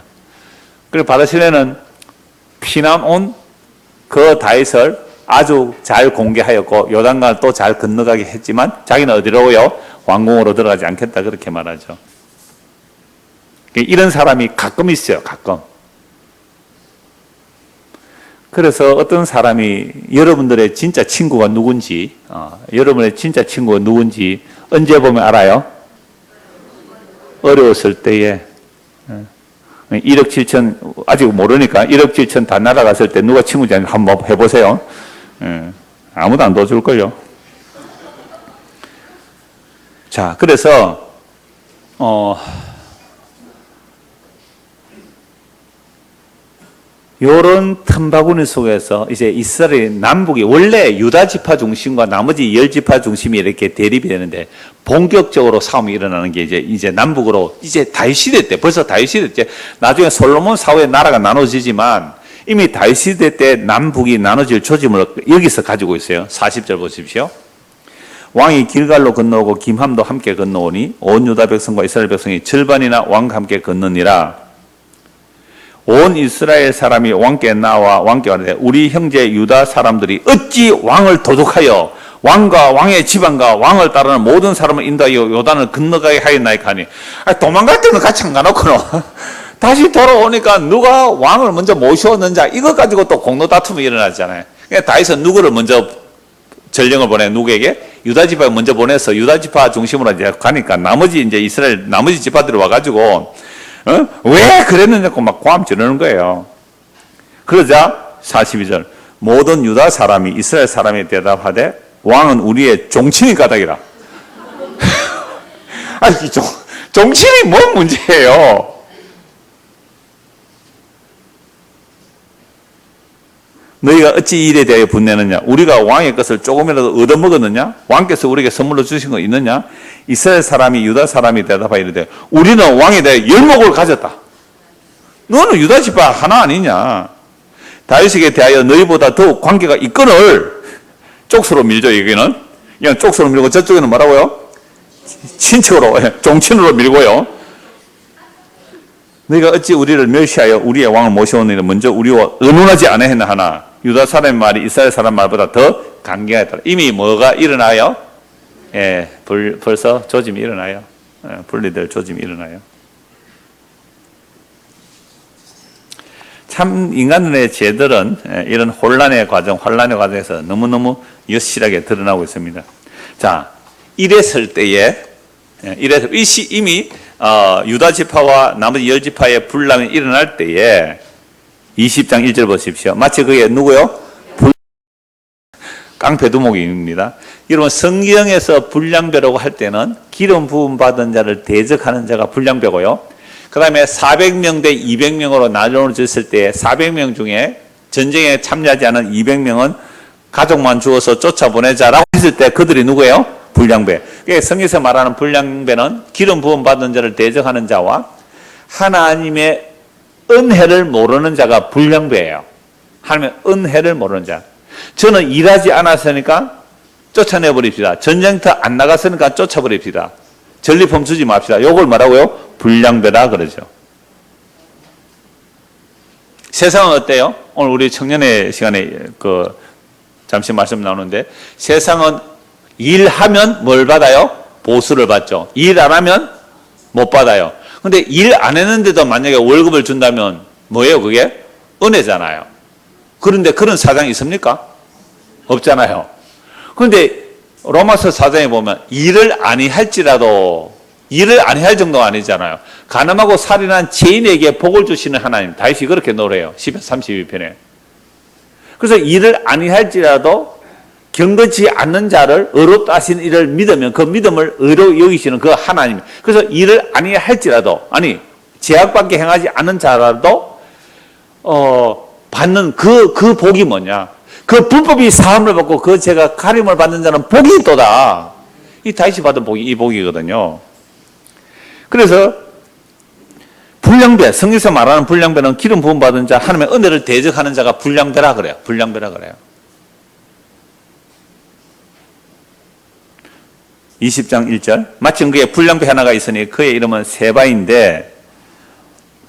그리고 바르실레는 피난 온 그 다윗을 아주 잘 공개하였고 요단강을 또 잘 건너가게 했지만 자기는 어디로요? 왕궁으로 들어가지 않겠다 그렇게 말하죠. 이런 사람이 가끔 있어요. 가끔. 그래서 어떤 사람이 여러분들의 진짜 친구가 누군지 여러분의 진짜 친구가 누군지 언제 보면 알아요? 어려웠을 때에 1억 7천 아직 모르니까 1억 7천 다 날아갔을 때 누가 친구인지 한번 해보세요. 아무도 안 도와줄걸요. 자, 그래서 요런 틈바구니 속에서 이제 이스라엘 남북이 원래 유다 지파 중심과 나머지 10지파 중심이 이렇게 대립이 되는데 본격적으로 싸움이 일어나는 게 이제 남북으로 이제 다윗 시대 때 벌써 다윗 시대 때 나중에 솔로몬 사후에 나라가 나눠지지만 이미 다윗 시대 때 남북이 나눠질 조짐을 여기서 가지고 있어요. 40절 보십시오. 왕이 길갈로 건너오고 김함도 함께 건너오니 온 유다 백성과 이스라엘 백성이 절반이나 왕과 함께 건너니라. 온 이스라엘 사람이 왕께 나와 왕께 말하되 우리 형제 유다 사람들이 어찌 왕을 도둑하여 왕과 왕의 집안과 왕을 따르는 모든 사람을 인도하여 요단을 건너가게 하였나이까 하니 도망갈 때는 같이 안 가놓고는 다시 돌아오니까 누가 왕을 먼저 모셔왔는지 이것 가지고 또 공로 다툼이 일어나잖아요. 그러니까 다윗은 누구를 먼저 전령을 보내 누구에게? 유다 지파에 먼저 보내서 유다 지파 중심으로 이제 가니까 나머지 이제 이스라엘 나머지 지파들이 와가지고 왜 그랬느냐고 막 고함 지르는 거예요. 그러자 42절 모든 유다 사람이 이스라엘 사람이 대답하되 왕은 우리의 종친이 까닭이라. 아니 종친이 뭔 문제예요? 너희가 어찌 이 일에 대하여 분내느냐? 우리가 왕의 것을 조금이라도 얻어먹었느냐? 왕께서 우리에게 선물로 주신 거 있느냐? 이스라엘 사람이 유다 사람이 대답하여 이르되 우리는 왕에 대해 열목을 가졌다. 너는 유다 지파 하나 아니냐? 다윗에게 대하여 너희보다 더욱 관계가 있거늘 쪽수로 밀죠. 여기는 그냥 쪽수로 밀고 저쪽에는 뭐라고요? 친척으로 종친으로 밀고요. 너희가 어찌 우리를 멸시하여 우리의 왕을 모셔온 일을 먼저 우리와 의논하지 않았나 하나 유다 사람의 말이 이스라엘 사람 말보다 더 강경하였다. 이미 뭐가 일어나요? 예, 벌써 조짐이 일어나요. 분리될 조짐이 일어나요. 참 인간의 죄들은 이런 혼란의 과정에서 너무너무 여실하게 드러나고 있습니다. 자, 이랬을 때에 이미 유다 지파와 나머지 10지파의 분란이 일어날 때에 20장 1절 보십시오. 마치 그게 누구요? 깡패두목입니다. 여러분 성경에서 분량배라고 할 때는 기름 부음 받은 자를 대적하는 자가 분량배고요. 그 다음에 400명 대 200명으로 나눠졌을 때 400명 중에 전쟁에 참여하지 않은 200명은 가족만 죽어서 쫓아보내자라고 했을 때 그들이 누구예요? 분량배. 성경에서 말하는 분량배는 기름 부음 받은 자를 대적하는 자와 하나님의 은혜를 모르는 자가 분량배예요. 하나님의 은혜를 모르는 자. 저는 일하지 않았으니까 쫓아내버립시다. 전쟁터 안 나갔으니까 쫓아버립시다. 전리품 주지 맙시다. 요걸 뭐라고요? 불량배라 그러죠. 세상은 어때요? 오늘 우리 청년의 시간에 잠시 말씀 나오는데, 세상은 일하면 뭘 받아요? 보수를 받죠. 일 안 하면 못 받아요. 근데 일 안 했는데도 만약에 월급을 준다면 뭐예요? 그게? 은혜잖아요. 그런데 그런 사장이 있습니까? 없잖아요. 그런데 로마서 4장에 보면 일을 아니할지라도, 일을 아니할 정도가 아니잖아요. 간음하고 살인한 죄인에게 복을 주시는 하나님, 다윗이 그렇게 노래해요. 32편에. 그래서 일을 아니할지라도 경건치 않는 자를 의롭다 하신 이를 믿으면 그 믿음을 의로 여기시는 그 하나님. 그래서 일을 아니할지라도, 아니 죄악밖에 행하지 않는 자라도 받는 그 복이 뭐냐? 그 불법이 사함을 받고 그 죄가 가림을 받는 자는 복이 있도다. 이 다윗이 받은 복이 이 복이거든요. 그래서 불량배, 성경에서 말하는 불량배는 기름 부음 받은 자, 하나님의 은혜를 대적하는 자가 불량배라 그래요. 불량배라 그래요. 20장 1절. 마침 그의 불량배 하나가 있으니 그의 이름은 세바인데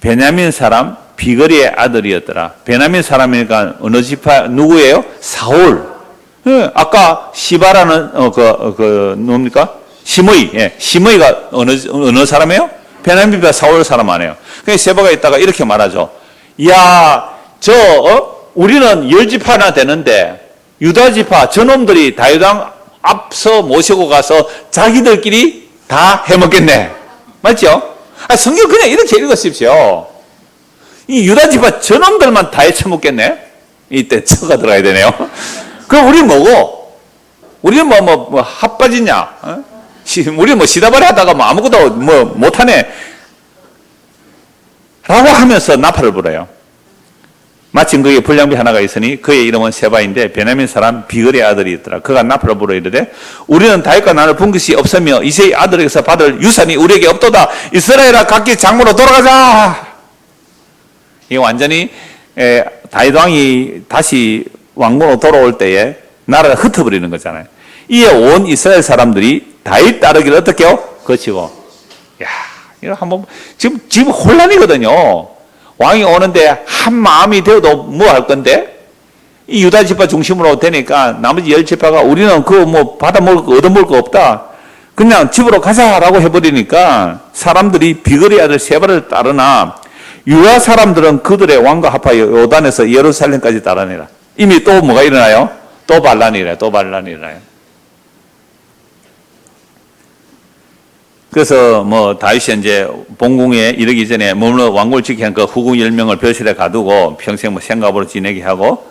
베냐민 사람 비거리의 아들이었더라. 베냐민 사람이니까 어느 지파 누구예요? 사울. 예, 아까 시바라는 뭡니까? 시므이. 예, 시므이가 어느 사람이에요? 베냐민과 사울 사람 아니에요. 그래서 세바가 있다가 이렇게 말하죠. 야, 우리는 10지파나 되는데 유다 지파 저놈들이 다윗 왕 앞서 모시고 가서 자기들끼리 다 해먹겠네. 맞죠? 성경 그냥 이렇게 읽으십시오. 이 유다 지파 저놈들만 다 해쳐먹겠네? 이때 처가 들어가야 되네요. 그럼 우리 뭐고? 우리는 핫바지냐? 우리 시다발이 하다가 아무것도 못하네. 라고 하면서 나팔을 불어요. 마침 그에게 불량배 하나가 있으니 그의 이름은 세바인데 베냐민 사람 비거리의 아들이 있더라. 그가 나팔을 불어 이르되 우리는 다윗과 나눌 분 것이 없으며 이새의 아들에게서 받을 유산이 우리에게 없도다. 이스라엘아 각기 장모로 돌아가자. 이게 완전히 다윗 왕이 다시 왕궁으로 돌아올 때에 나라가 흩어버리는 거잖아요. 이에 온 이스라엘 사람들이 다윗 따르기를 어떻게 해요? 거치고. 야, 이거 한번 지금 혼란이거든요. 왕이 오는데 한 마음이 되어도 뭐 할 건데, 이 유다 지파 중심으로 되니까 나머지 10지파가 우리는 받아먹을 거 얻어먹을 거 없다. 그냥 집으로 가자라고 해버리니까 사람들이 비거리 아들 세바를 따르나 유다 사람들은 그들의 왕과 합하여 요단에서 예루살렘까지 따라내라. 이미 또 뭐가 일어나요? 또 반란이 일어나요. 그래서 다윗이 이제 본궁에 이르기 전에 머물러 왕국을 지키는 그 후궁 10명을 벼슬에 가두고 평생 생각으로 지내게 하고,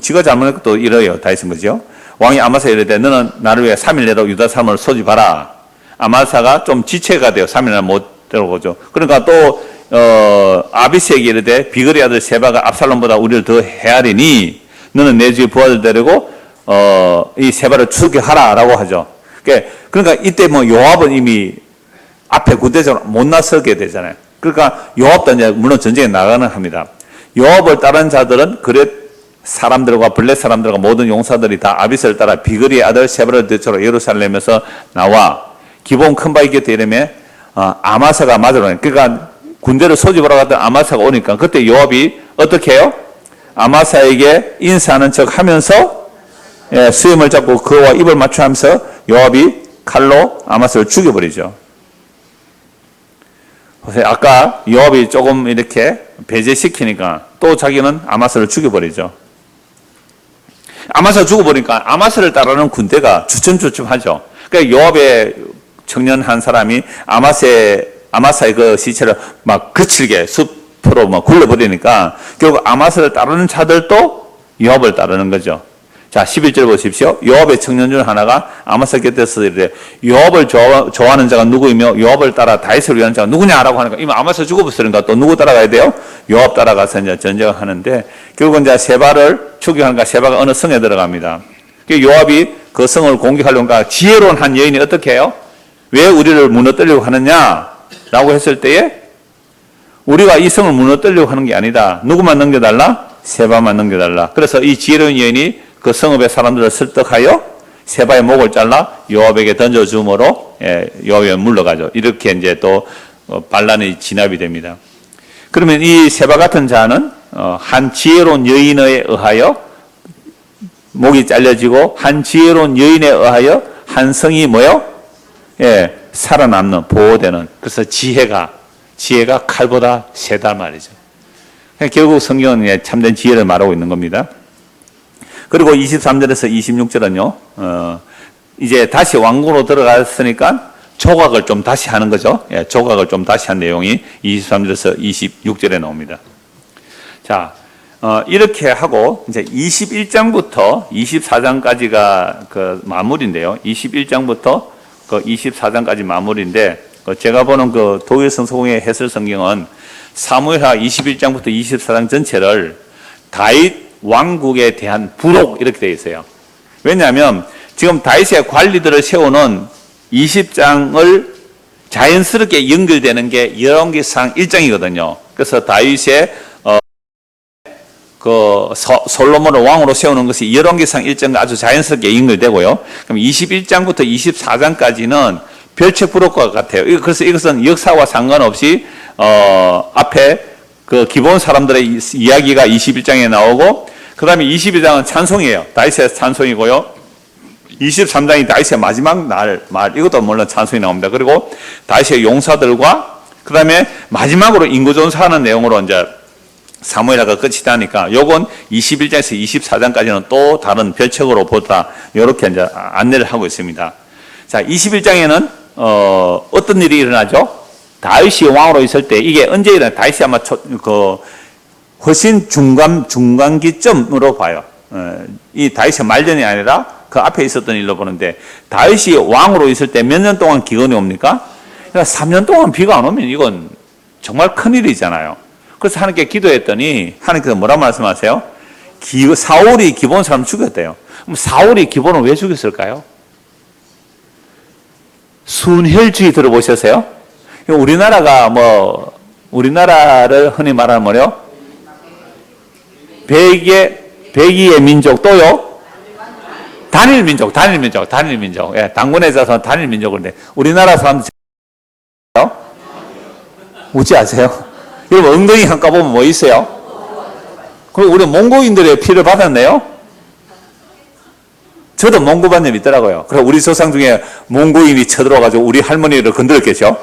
지가 잘못한 것도 이래요. 다윗은 그죠? 왕이 아마사에 이르되 너는 나를 위해 3일 내로 유다 사람을 소집하라. 아마사가 좀 지체가 돼요. 3일 내로 못 들어오죠. 그러니까 또 아비새에게 이르되 비거리 아들 세바가 압살롬보다 우리를 더 헤아리니 너는 내 주의 부하들 데리고 이 세바를 추격하라라고 하죠. 그러니까 이때 요압은 이미 앞에 군대적으로 못 나서게 되잖아요. 그러니까 요압도 이제 물론 전쟁에 나가는 합니다. 요압을 따른 자들은 그렛 사람들과 블렛 사람들과 모든 용사들이 다 아비새를 따라 비거리의 아들 세바를 대처로 예루살렘에서 나와 기본 큰 바위 곁에 이름에 아마사가 맞으러 오니까, 그러니까 군대를 소집하러 갔던 아마사가 오니까 그때 요압이 어떻게 해요? 아마사에게 인사하는 척 하면서 수염을 잡고 그와 입을 맞춰하면서 요압이 칼로 아마사를 죽여버리죠. 아까 요압이 조금 이렇게 배제시키니까 또 자기는 아마사를 죽여버리죠. 아마사 죽어버리니까 아마사를 따르는 군대가 주춤주춤하죠. 그러니까 요압의 청년 한 사람이 아마사의 그 시체를 막 거칠게 숲으로 굴려버리니까 결국 아마사를 따르는 자들도 요압을 따르는 거죠. 자, 11절 보십시오. 요압의 청년 중 하나가 아마사 곁에서 이르되 요압을 좋아하는 자가 누구이며 요압을 따라 다윗을 위하는 자가 누구냐라고 하니까 이미 아마사 죽어버렸으니까 또 누구 따라가야 돼요? 요압 따라가서 이제 전쟁을 하는데 결국은 이제 세바를 추격하니까 세바가 어느 성에 들어갑니다. 요압이 그 성을 공격하려니까 지혜로운 한 여인이 어떻게 해요? 왜 우리를 무너뜨리려고 하느냐라고 했을 때에 우리가 이 성을 무너뜨리려고 하는 게 아니다. 누구만 넘겨달라? 세바만 넘겨달라. 그래서 이 지혜로운 여인이 그 성읍의 사람들을 설득하여 세바의 목을 잘라 요압에게 던져줌으로 요압이 물러가죠. 이렇게 이제 또 반란이 진압이 됩니다. 그러면 이 세바 같은 자는 한 지혜로운 여인에 의하여 목이 잘려지고 한 지혜로운 여인에 의하여 한 성이 뭐요? 살아남는 보호되는. 그래서 지혜가 칼보다 세다 말이죠. 결국 성경은 참된 지혜를 말하고 있는 겁니다. 그리고 23절에서 26절은요, 이제 다시 왕궁으로 들어갔으니까 조각을 좀 다시 하는 거죠. 조각을 좀 다시 한 내용이 23절에서 26절에 나옵니다. 자, 이렇게 하고 이제 21장부터 24장까지가 그 마무리인데요. 21장부터 그 24장까지 마무리인데, 제가 보는 그 독일 성서공회 해설 성경은 사무엘하 21장부터 24장 전체를 다윗 왕국에 대한 부록 이렇게 되어 있어요. 왜냐하면 지금 다윗의 관리들을 세우는 20장을 자연스럽게 연결되는 게 열왕기상 1장이거든요. 그래서 다윗의 솔로몬을 왕으로 세우는 것이 열왕기상 1장과 아주 자연스럽게 연결되고요. 그럼 21장부터 24장까지는 별책 부록과 같아요. 그래서 이것은 역사와 상관없이 앞에 그 기본 사람들의 이야기가 21장에 나오고, 그 다음에 22장은 찬송이에요. 다윗의 찬송이고요. 23장이 다윗의 마지막 말, 이것도 물론 찬송이 나옵니다. 그리고 다윗의 용사들과, 그 다음에 마지막으로 인구조사하는 내용으로 이제 사무엘하가 끝이 나니까, 요건 21장에서 24장까지는 또 다른 별책으로 보다, 이렇게 이제 안내를 하고 있습니다. 자, 21장에는, 어떤 일이 일어나죠? 다윗이 왕으로 있을 때, 이게 언제 일어나? 다윗이 아마 훨씬 중간기점으로 봐요. 이 다윗의 말년이 아니라 그 앞에 있었던 일로 보는데, 다윗이 왕으로 있을 때 몇 년 동안 기근이 옵니까? 그러니까 3년 동안 비가 안 오면 이건 정말 큰일이잖아요. 그래서 하나님께 기도했더니 하나님께서 뭐라 말씀하세요? 사울이 기본 사람 죽였대요. 그럼 사울이 기본을 왜 죽였을까요? 순혈주의 들어보셨어요? 우리나라가 우리나라를 흔히 말하는 뭐요? 백의의 민족, 또요? 단일민족. 예, 당군에 자서 단일민족인데, 우리나라 사람들, 웃지 아세요? 여러분, 엉덩이 한 까보면 뭐 있어요? 그리고 우리 몽고인들의 피를 받았네요? 저도 몽고반염 있더라고요. 그래서 우리 조상 중에 몽고인이 쳐들어가지고 우리 할머니를 건드렸겠죠?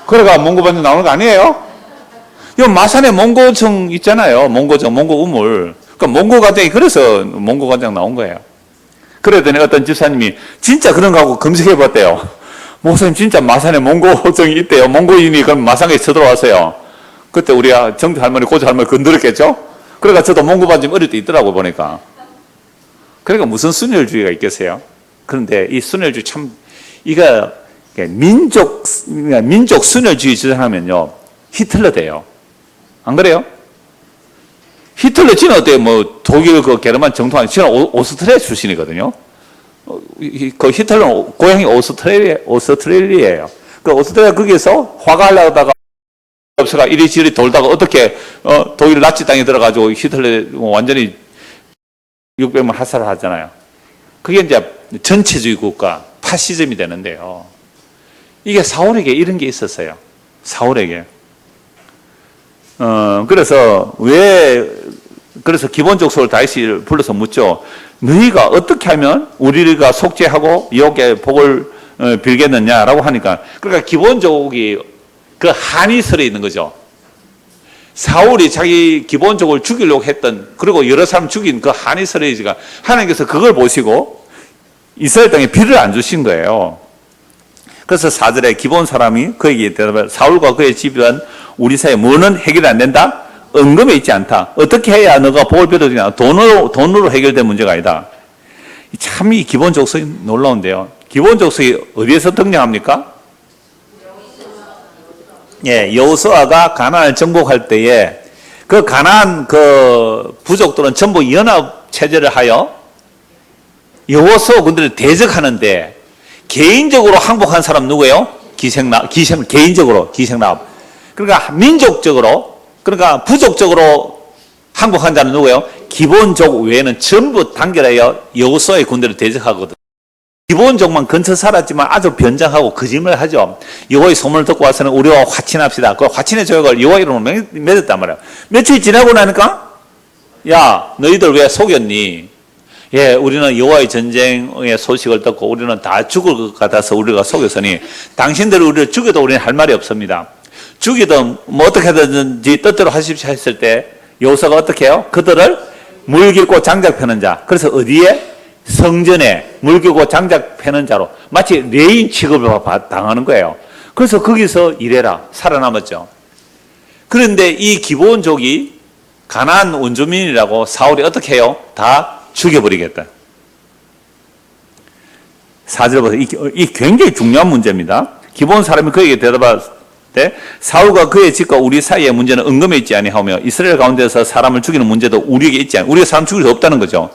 그래가 몽고반염 나오는 거 아니에요? 이 마산에 몽고청 있잖아요. 몽고청, 몽고우물. 그러니까 몽고과장이 그래서 몽고과장 나온 거예요. 그러더니 어떤 집사님이 진짜 그런 거 하고 검색해 봤대요. 목사님 진짜 마산에 몽고청이 있대요. 몽고인이 그럼 마산에 쳐들어왔어요. 그때 우리 정주 할머니, 고조 할머니 건드렸겠죠? 그러니까 저도 몽고반점 어릴 때 있더라고 보니까. 그러니까 무슨 순혈주의가 있겠어요? 그런데 이 순혈주의 참, 이거 민족 순혈주의 주장하면요, 히틀러 돼요. 안 그래요? 히틀러 지는 어때요? 독일 그 게르만 정통한, 지는 오스트리아 출신이거든요. 그 히틀러는 고향이 오스트레일리아예요. 그 오스트리아 거기에서 화가하려다가 없어가 이리저리 돌다가 어떻게, 독일 나치 땅에 들어가지고 히틀러 완전히 600만 학살을 하잖아요. 그게 이제 전체주의 국가, 파시즘이 되는데요. 이게 사울에게 이런 게 있었어요. 사울에게. 그래서 기본적 소를 다윗을 불러서 묻죠. 너희가 어떻게 하면 우리가 속죄하고 유혹의 복을 빌겠느냐라고 하니까, 그러니까 기본적이 그 한이설에 있는 거죠. 사울이 자기 기본적으로 죽이려고 했던, 그리고 여러 사람 죽인 그 한이설에지가 하나님께서 그걸 보시고 이스라엘 땅에 비를 안 주신 거예요. 그래서 4절에 기본 사람이 그에게 대답해, 사울과 그의 집안 우리 사이에 뭐는 해결이 안 된다? 은금에 있지 않다. 어떻게 해야 너가 복을 빌어주냐? 돈으로 해결된 문제가 아니다. 참 이 기본 족속이 놀라운데요. 기본 족속이 어디에서 등장합니까? 예, 여호수아가 가나안을 정복할 때에 그 가나안 그 부족들은 전부 연합 체제를 하여 여호수아 군대를 대적하는데 개인적으로 항복한 사람 누구예요? 개인적으로 기생나합. 그러니까 민족적으로, 그러니까 부족적으로 항복한 자는 누구예요? 기본족 외에는 전부 단결하여 여호수아의 군대를 대적하거든. 기본족만 근처 살았지만 아주 변장하고 거짓말을 하죠. 여호와의 소문을 듣고 와서는 우리와 화친합시다. 그 화친의 조약을 여호와 이름으로 맺었단 말이야. 며칠 지나고 나니까 야 너희들 왜 속였니? 예, 우리는 여호와의 전쟁의 소식을 듣고 우리는 다 죽을 것 같아서 우리가 속였으니 당신들이 우리를 죽여도 우리는 할 말이 없습니다. 죽이든 뭐 어떻게 하든지 뜻대로 하십시오 했을 때 여호수아가 어떻게 해요? 그들을 물 깃고 장작 펴는 자. 그래서 어디에? 성전에 물 깃고 장작 펴는 자로 마치 레인 취급을 당하는 거예요. 그래서 거기서 일해라 살아남았죠. 그런데 이 기브온족이 가나안 원주민이라고 사울이 어떻게 해요? 다 죽여버리겠다. 4절 보세요. 이 굉장히 중요한 문제입니다. 기브온 사람이 그에게 대답했을 때 사울과 그의 집과 우리 사이의 문제는 은금에 있지 아니하며 이스라엘 가운데서 사람을 죽이는 문제도 우리에게 있지 아니. 우리가 사람 죽일 수 없다는 거죠.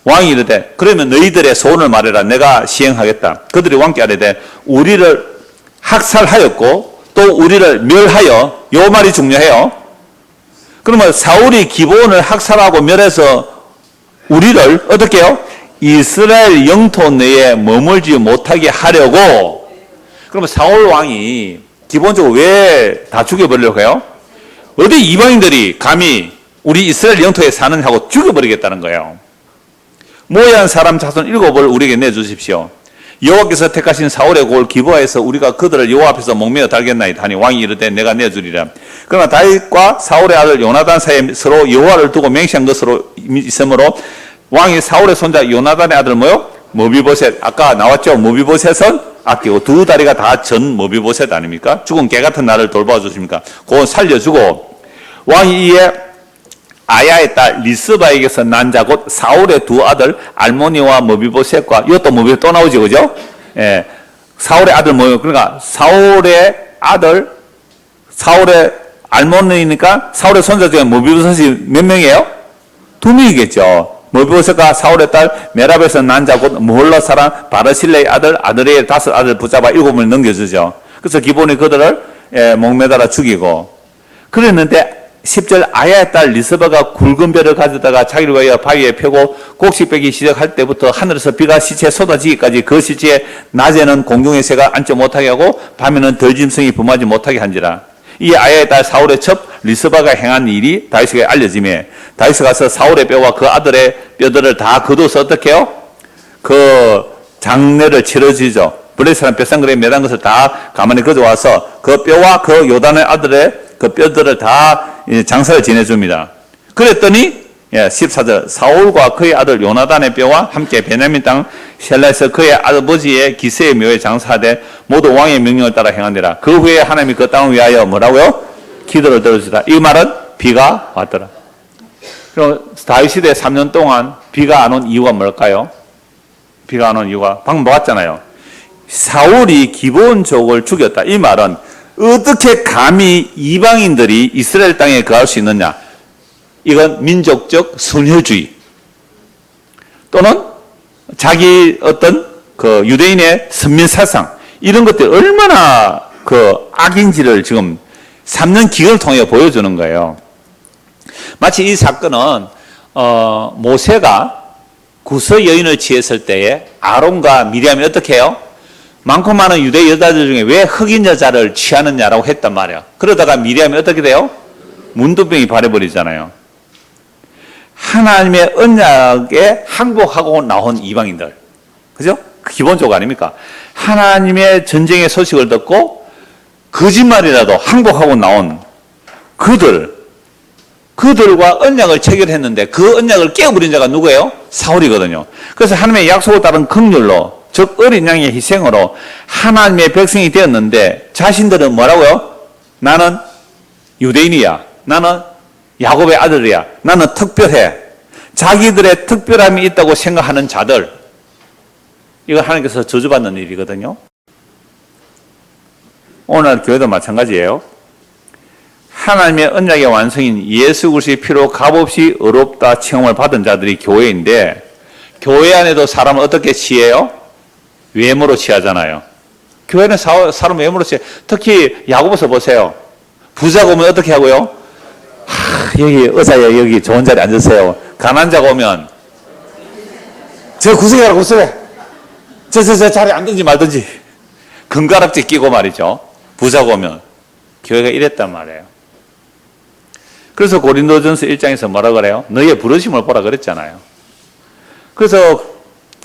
왕이 이르되 그러면 너희들의 소원을 말해라. 내가 시행하겠다. 그들이 왕께 아뢰되 우리를 학살하였고 또 우리를 멸하여, 요 말이 중요해요. 그러면 사울이 기브온을 학살하고 멸해서 우리를 어떻게 해요? 이스라엘 영토 내에 머물지 못하게 하려고. 그러면 사울 왕이 기본적으로 왜 다 죽여버리려고 해요? 어디 이방인들이 감히 우리 이스라엘 영토에 사는 하고 죽여버리겠다는 거예요. 모한 사람 자손 7을 우리에게 내주십시오. 여호와께서 택하신 사울의 골 기브아에서 우리가 그들을 여호와 앞에서 목매어 달겠나이다 하니 왕이 이르되 내가 내주리라. 그러나 다윗과 사울의 아들 요나단 사이에 서로 여호와를 두고 맹세한 것으로 있으므로 왕이 사울의 손자 요나단의 아들 뭐요? 머비보셋. 아까 나왔죠? 머비보셋은 아끼고 두 다리가 다 전 머비보셋 아닙니까? 죽은 개 같은 나를 돌봐주십니까? 그건 살려주고 왕이 이에 아야의 딸 리스바에게서 난 자 곧 사울의 두 아들 알모니와 머비보셋과 이것도 머비보셋 또 나오죠, 그죠? 예, 사울의 아들 뭐예요? 그러니까 사울의 아들 사울의 알모니니까 사울의 손자 중에 머비보셋이 몇 명이에요? 2명이겠죠. 머비보셋과 사울의 딸 메랍에서 난 자 곧 모홀라 사람 바르실레의 아들 아드레의 5 아들 붙잡아 7을 넘겨주죠. 그래서 기본이 그들을 목매달아 죽이고 그랬는데 10절 아야의 딸 리스바가 굵은 벼를 가져다가 자기를 위하여 바위에 펴고 곡식 빼기 시작할 때부터 하늘에서 비가 시체에 쏟아지기까지 그 시체에 낮에는 공중의 새가 앉지 못하게 하고 밤에는 덜짐승이 범하지 못하게 한지라. 이 아야의 딸 사울의 첩 리스바가 행한 일이 다윗에게 알려지매 다윗이 가서 사울의 뼈와 그 아들의 뼈들을 다 거둬서 어떻게 해요? 그 장례를 치러주죠. 블레셋 사람 뼈상그레에 매단 것을 다 가만히 가져와서 그 뼈와 그 요단의 아들의 그 뼈들을 다 장사를 지내줍니다. 그랬더니 14절 사울과 그의 아들 요나단의 뼈와 함께 베냐민 땅 셀라에서 그의 아버지의 기세의 묘에 장사하되 모두 왕의 명령을 따라 행하니라. 그 후에 하나님이 그 땅을 위하여 뭐라고요? 기도를 들어주시다. 이 말은 비가 왔더라. 그럼 다윗 시대 3년 동안 비가 안 온 이유가 뭘까요? 비가 안 온 이유가 방금 봤잖아요. 사울이 기브온족을 죽였다. 이 말은 어떻게 감히 이방인들이 이스라엘 땅에 거할 수 있느냐? 이건 민족적 순혈주의 또는 자기 어떤 그 유대인의 선민사상 이런 것들이 얼마나 그 악인지를 지금 3년 기간을 통해 보여주는 거예요. 마치 이 사건은 모세가 구서 여인을 취했을 때에 아론과 미리암이 어떻게 해요? 많고 많은 유대 여자들 중에 왜 흑인 여자를 취하느냐라고 했단 말이야. 그러다가 미리암이 어떻게 돼요? 문둥병이 발해버리잖아요. 하나님의 언약에 항복하고 나온 이방인들. 그죠? 기본적 아닙니까? 하나님의 전쟁의 소식을 듣고 거짓말이라도 항복하고 나온 그들과 언약을 체결했는데 그 언약을 깨어버린 자가 누구예요? 사울이거든요. 그래서 하나님의 약속을 따른 긍휼로 즉 어린 양의 희생으로 하나님의 백성이 되었는데 자신들은 뭐라고요? 나는 유대인이야. 나는 야곱의 아들이야. 나는 특별해. 자기들의 특별함이 있다고 생각하는 자들. 이거 하나님께서 저주받는 일이거든요. 오늘 교회도 마찬가지예요. 하나님의 언약의 완성인 예수 그리스도의 피로 값없이 의롭다 칭함을 받은 자들이 교회인데 교회 안에도 사람을 어떻게 취해요? 외모로 취하잖아요. 교회는 사람 외모로 취해. 특히 야고보서 보세요. 부자가 오면 어떻게 하고요? 여기 의자에 여기 좋은 자리에 앉으세요. 가난한 자가 오면 저 구석에 가라 구석에 저 자리에 앉든지 말든지 금가락지 끼고 말이죠. 부자가 오면 교회가 이랬단 말이에요. 그래서 고린도전서 1장에서 뭐라 그래요? 너희의 부르심을 보라 그랬잖아요. 그래서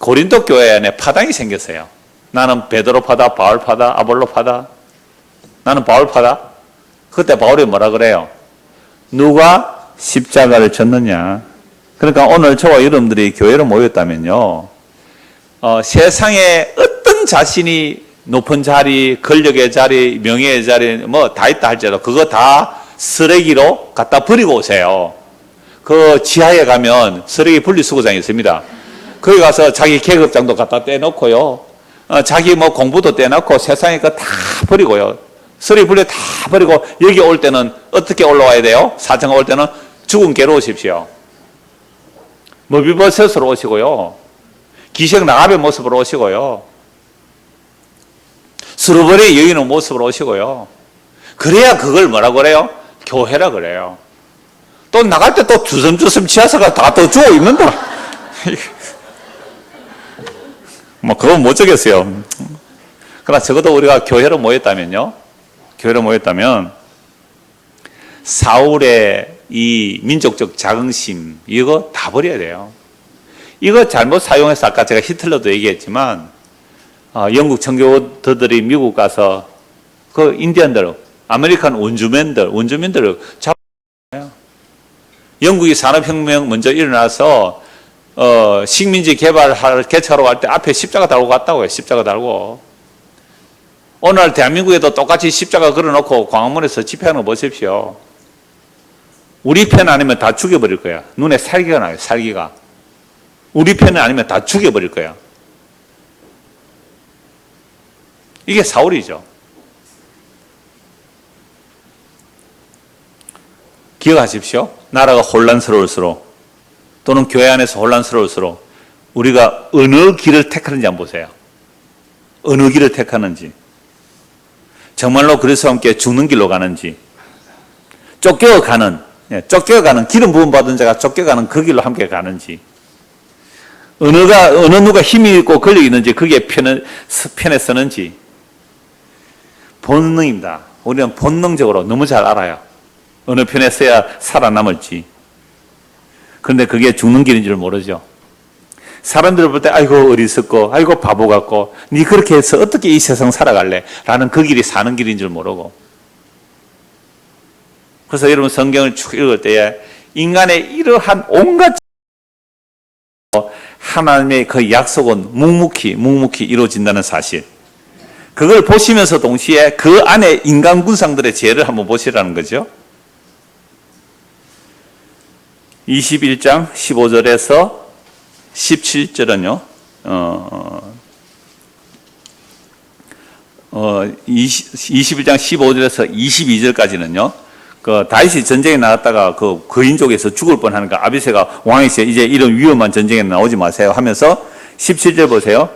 고린도 교회 안에 파당이 생겼어요. 나는 베드로파다, 바울파다, 아볼로파다. 나는 바울파다. 그때 바울이 뭐라 그래요? 누가 십자가를 졌느냐. 그러니까 오늘 저와 여러분들이 교회로 모였다면요. 세상에 어떤 자신이 높은 자리, 권력의 자리, 명예의 자리 뭐 다 있다 할지라도 그거 다 쓰레기로 갖다 버리고 오세요. 그 지하에 가면 쓰레기 분리수거장이 있습니다. 거기 가서 자기 계급장도 갖다 떼놓고요. 자기 뭐 공부도 떼놓고 세상에 그거 다 버리고요. 쓰레기 분리 다 버리고 여기 올 때는 어떻게 올라와야 돼요? 사정가 올 때는 죽은 개로 오십시오. 머비버섯으로 오시고요. 기생 나갑의 모습으로 오시고요. 수르버리 여인의 모습으로 오시고요. 그래야 그걸 뭐라고 그래요? 교회라 그래요. 또 나갈 때 또 주섬주섬 지하사가 다 또 주워 있는다. 뭐 그건 못 적겠어요. 그러나 적어도 우리가 교회로 모였다면요. 교회로 모였다면 사울의 이 민족적 자긍심 이거 다 버려야 돼요. 이거 잘못 사용해서 아까 제가 히틀러도 얘기했지만 영국 청교도들이 미국 가서 그 인디언들, 아메리칸 원주민들을 잡아요. 영국이 산업혁명 먼저 일어나서 식민지 개척하러 갈 때 앞에 십자가 달고 갔다고요. 십자가 달고. 오늘 대한민국에도 똑같이 십자가 걸어놓고 광화문에서 집회하는 거 보십시오. 우리 편 아니면 다 죽여버릴 거야. 눈에 살기가 나요. 살기가. 우리 편 아니면 다 죽여버릴 거야. 이게 사울이죠. 기억하십시오. 나라가 혼란스러울수록 또는 교회 안에서 혼란스러울수록 우리가 어느 길을 택하는지 한번 보세요. 어느 길을 택하는지. 정말로 그리스도와 함께 죽는 길로 가는지, 쫓겨가는 기름 부음 받은 자가 쫓겨가는 그 길로 함께 가는지, 어느 누가 힘이 있고 권력이 있는지 그게 편에 서는지. 본능입니다. 우리는 본능적으로 너무 잘 알아요. 어느 편에 서야 살아남을지. 그런데 그게 죽는 길인 줄 모르죠. 사람들을 볼 때 아이고 어리석고 아이고 바보 같고 니 그렇게 해서 어떻게 이 세상 살아갈래? 라는 그 길이 사는 길인 줄 모르고. 그래서 여러분 성경을 쭉 읽을 때에 인간의 이러한 온갖 하나님의 그 약속은 묵묵히 이루어진다는 사실. 그걸 보시면서 동시에 그 안에 인간 군상들의 죄를 한번 보시라는 거죠. 21장 15절에서 17절은요. 21장 15절에서 22절까지는요. 그 다윗이 전쟁에 나갔다가 그 거인족에서 죽을 뻔하니까 아비새가 왕이세 이제 이런 위험한 전쟁에 나오지 마세요 하면서 17절 보세요.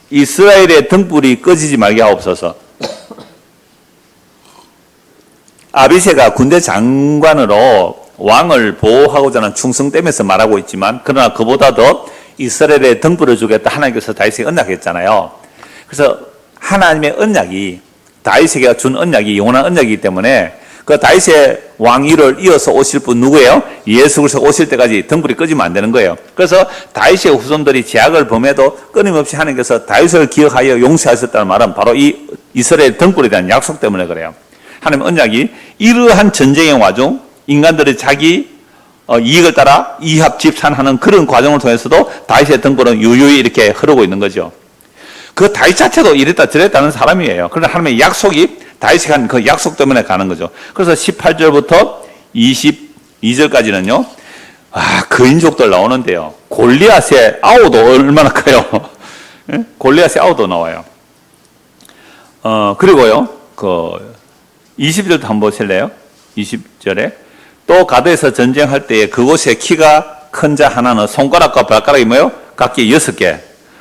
이스라엘의 등불이 꺼지지 말게 하옵소서. 아비새가 군대 장관으로 왕을 보호하고자 하는 충성됨에서 말하고 있지만 그러나 그보다 더 이스라엘의 등불을 주겠다 하나님께서 다윗에게 언약했잖아요. 그래서 하나님의 언약이 다윗에게 준 언약이 영원한 언약이기 때문에 그 다윗의 왕위를 이어서 오실 분 누구예요? 예수 그리스도 오실 때까지 등불이 꺼지면 안 되는 거예요. 그래서 다윗의 후손들이 죄악을 범해도 끊임없이 하나님께서 다윗을 기억하여 용서하셨다는 말은 바로 이 이스라엘 등불에 대한 약속 때문에 그래요. 하나님 언약이 이러한 전쟁의 와중 인간들이 자기 이익을 따라 이합 집산하는 그런 과정을 통해서도 다윗의 등불은 유유히 이렇게 흐르고 있는 거죠. 그 다윗 자체도 이랬다 저랬다는 사람이에요. 그러나 하나님의 약속이 다윗이 한 그 약속 때문에 가는 거죠. 그래서 18절부터 22절까지는요. 거인족들 나오는데요. 골리앗의 아우도 얼마나 커요. 골리앗의 아우도 나와요. 그리고요. 그 20절도 한번 보실래요? 20절에 또 가드에서 전쟁할 때에 그곳에 키가 큰 자 하나는 손가락과 발가락이 뭐요? 각기 6개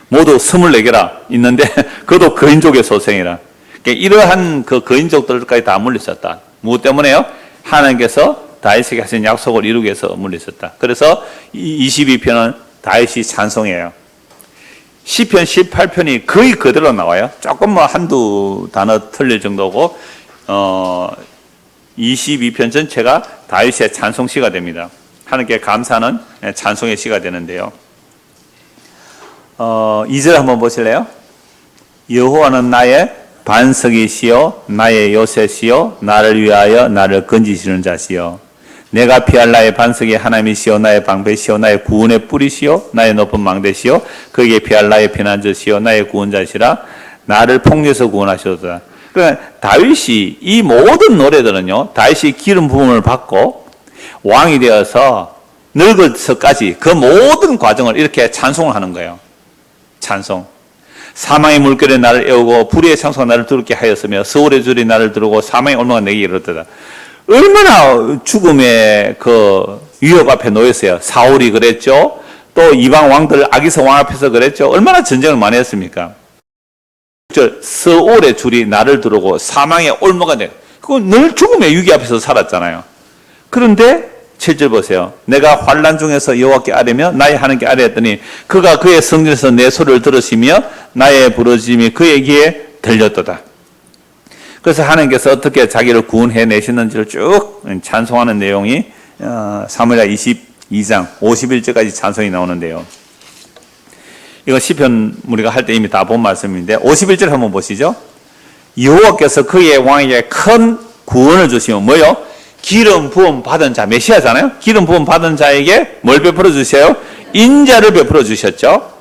모두 24개라 있는데 그것도 거인족의 소생이라. 이러한 그 거인족들까지 다 물리쳤다. 무엇 때문에요? 하나님께서 다윗에게 하신 약속을 이루기 위해서 머물러 있었다. 그래서 22편은 다윗이 찬송이에요. 시편 18편이 거의 그대로 나와요. 조금 뭐 한두 단어 틀릴 정도고 22편 전체가 다윗의 찬송시가 됩니다. 하나님께 감사하는 찬송의 시가 되는데요. 2절 한번 보실래요? 여호와는 나의 반석이시요 나의 요새시요 나를 위하여 나를 건지시는 자시요 내가 피할 나의 반석이 하나님이시요 나의 방패시요 나의 구원의 뿌리시요 나의 높은 망대시요 그에게 피할 나의 피난처시요 나의 구원자시라 나를 폭력에서 구원하시도다. 그러니까 다윗이 이 모든 노래들은요, 다윗이 기름 부음을 받고 왕이 되어서 늙어서까지 그 모든 과정을 이렇게 찬송을 하는 거예요. 찬송. 사망의 물결에 나를 애우고 불의의 창소가 나를 두렵게 하였으며 서울의 줄이 나를 두르고 사망의 올무가 내게 이르렀다. 얼마나 죽음의 그 위협 앞에 놓였어요. 사울이 그랬죠. 또 이방 왕들 아기서 왕 앞에서 그랬죠. 얼마나 전쟁을 많이 했습니까? 서울의 줄이 나를 두르고 사망의 올무가 내게. 그건 늘 죽음의 위기 앞에서 살았잖아요. 그런데 7절 보세요. 내가 환난 중에서 여호와께 아뢰며 나의 하나님께 아뢰었더니 그가 그의 성전에서 내 소리를 들으시며 나의 부르짖음이 그의 귀에 들렸도다. 그래서 하나님께서 어떻게 자기를 구원해내시는지를 쭉 찬송하는 내용이 사무엘하 22장 51절까지 찬송이 나오는데요. 이거 시편 우리가 할 때 이미 다 본 말씀인데 51절 한번 보시죠. 여호와께서 그의 왕에게 큰 구원을 주시면 뭐요? 기름 부음 받은 자, 메시아잖아요. 기름 부음 받은 자에게 뭘 베풀어 주세요? 인자를 베풀어 주셨죠.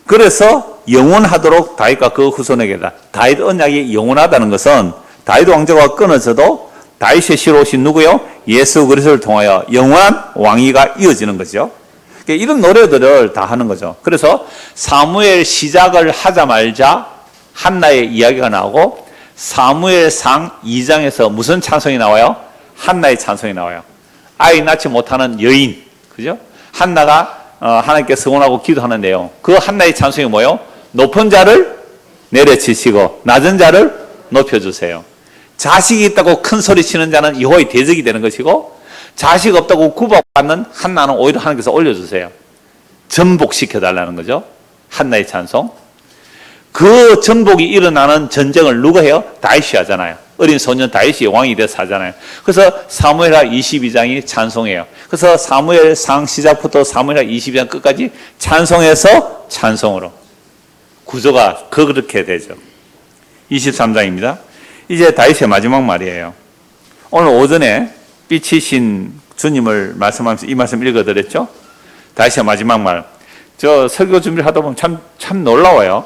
그래서 영원하도록 다윗과 그 후손에게다. 다윗 언약이 영원하다는 것은 다윗 왕조가 끊어져도 다윗의 씨로 오신 누구요? 예수 그리스도를 통하여 영원한 왕위가 이어지는 거죠. 그러니까 이런 노래들을 다 하는 거죠. 그래서 사무엘 시작을 하자마자 한나의 이야기가 나오고 사무엘상 2장에서 무슨 찬송이 나와요? 한나의 찬송이 나와요. 아이 낳지 못하는 여인, 그죠? 한나가 하나님께 서원하고 기도하는 내용. 그 한나의 찬송이 뭐예요? 높은 자를 내려치시고 낮은 자를 높여주세요. 자식이 있다고 큰 소리 치는 자는 여호와의 대적이 되는 것이고 자식 없다고 구박받는 한나는 오히려 하나님께서 올려주세요. 전복시켜달라는 거죠. 한나의 찬송. 그 전복이 일어나는 전쟁을 누가 해요? 다윗이 하잖아요. 어린 소년 다윗이 왕이 돼서 하잖아요. 그래서 사무엘하 22장이 찬송이에요. 그래서 사무엘상 시작부터 사무엘하 22장 끝까지 찬송에서 찬송으로 구조가 그렇게 되죠. 23장입니다. 이제 다윗의 마지막 말이에요. 오늘 오전에 삐치신 주님을 말씀하면서 이 말씀 읽어드렸죠. 다윗의 마지막 말. 저 설교 준비를 하다 보면 참 놀라워요.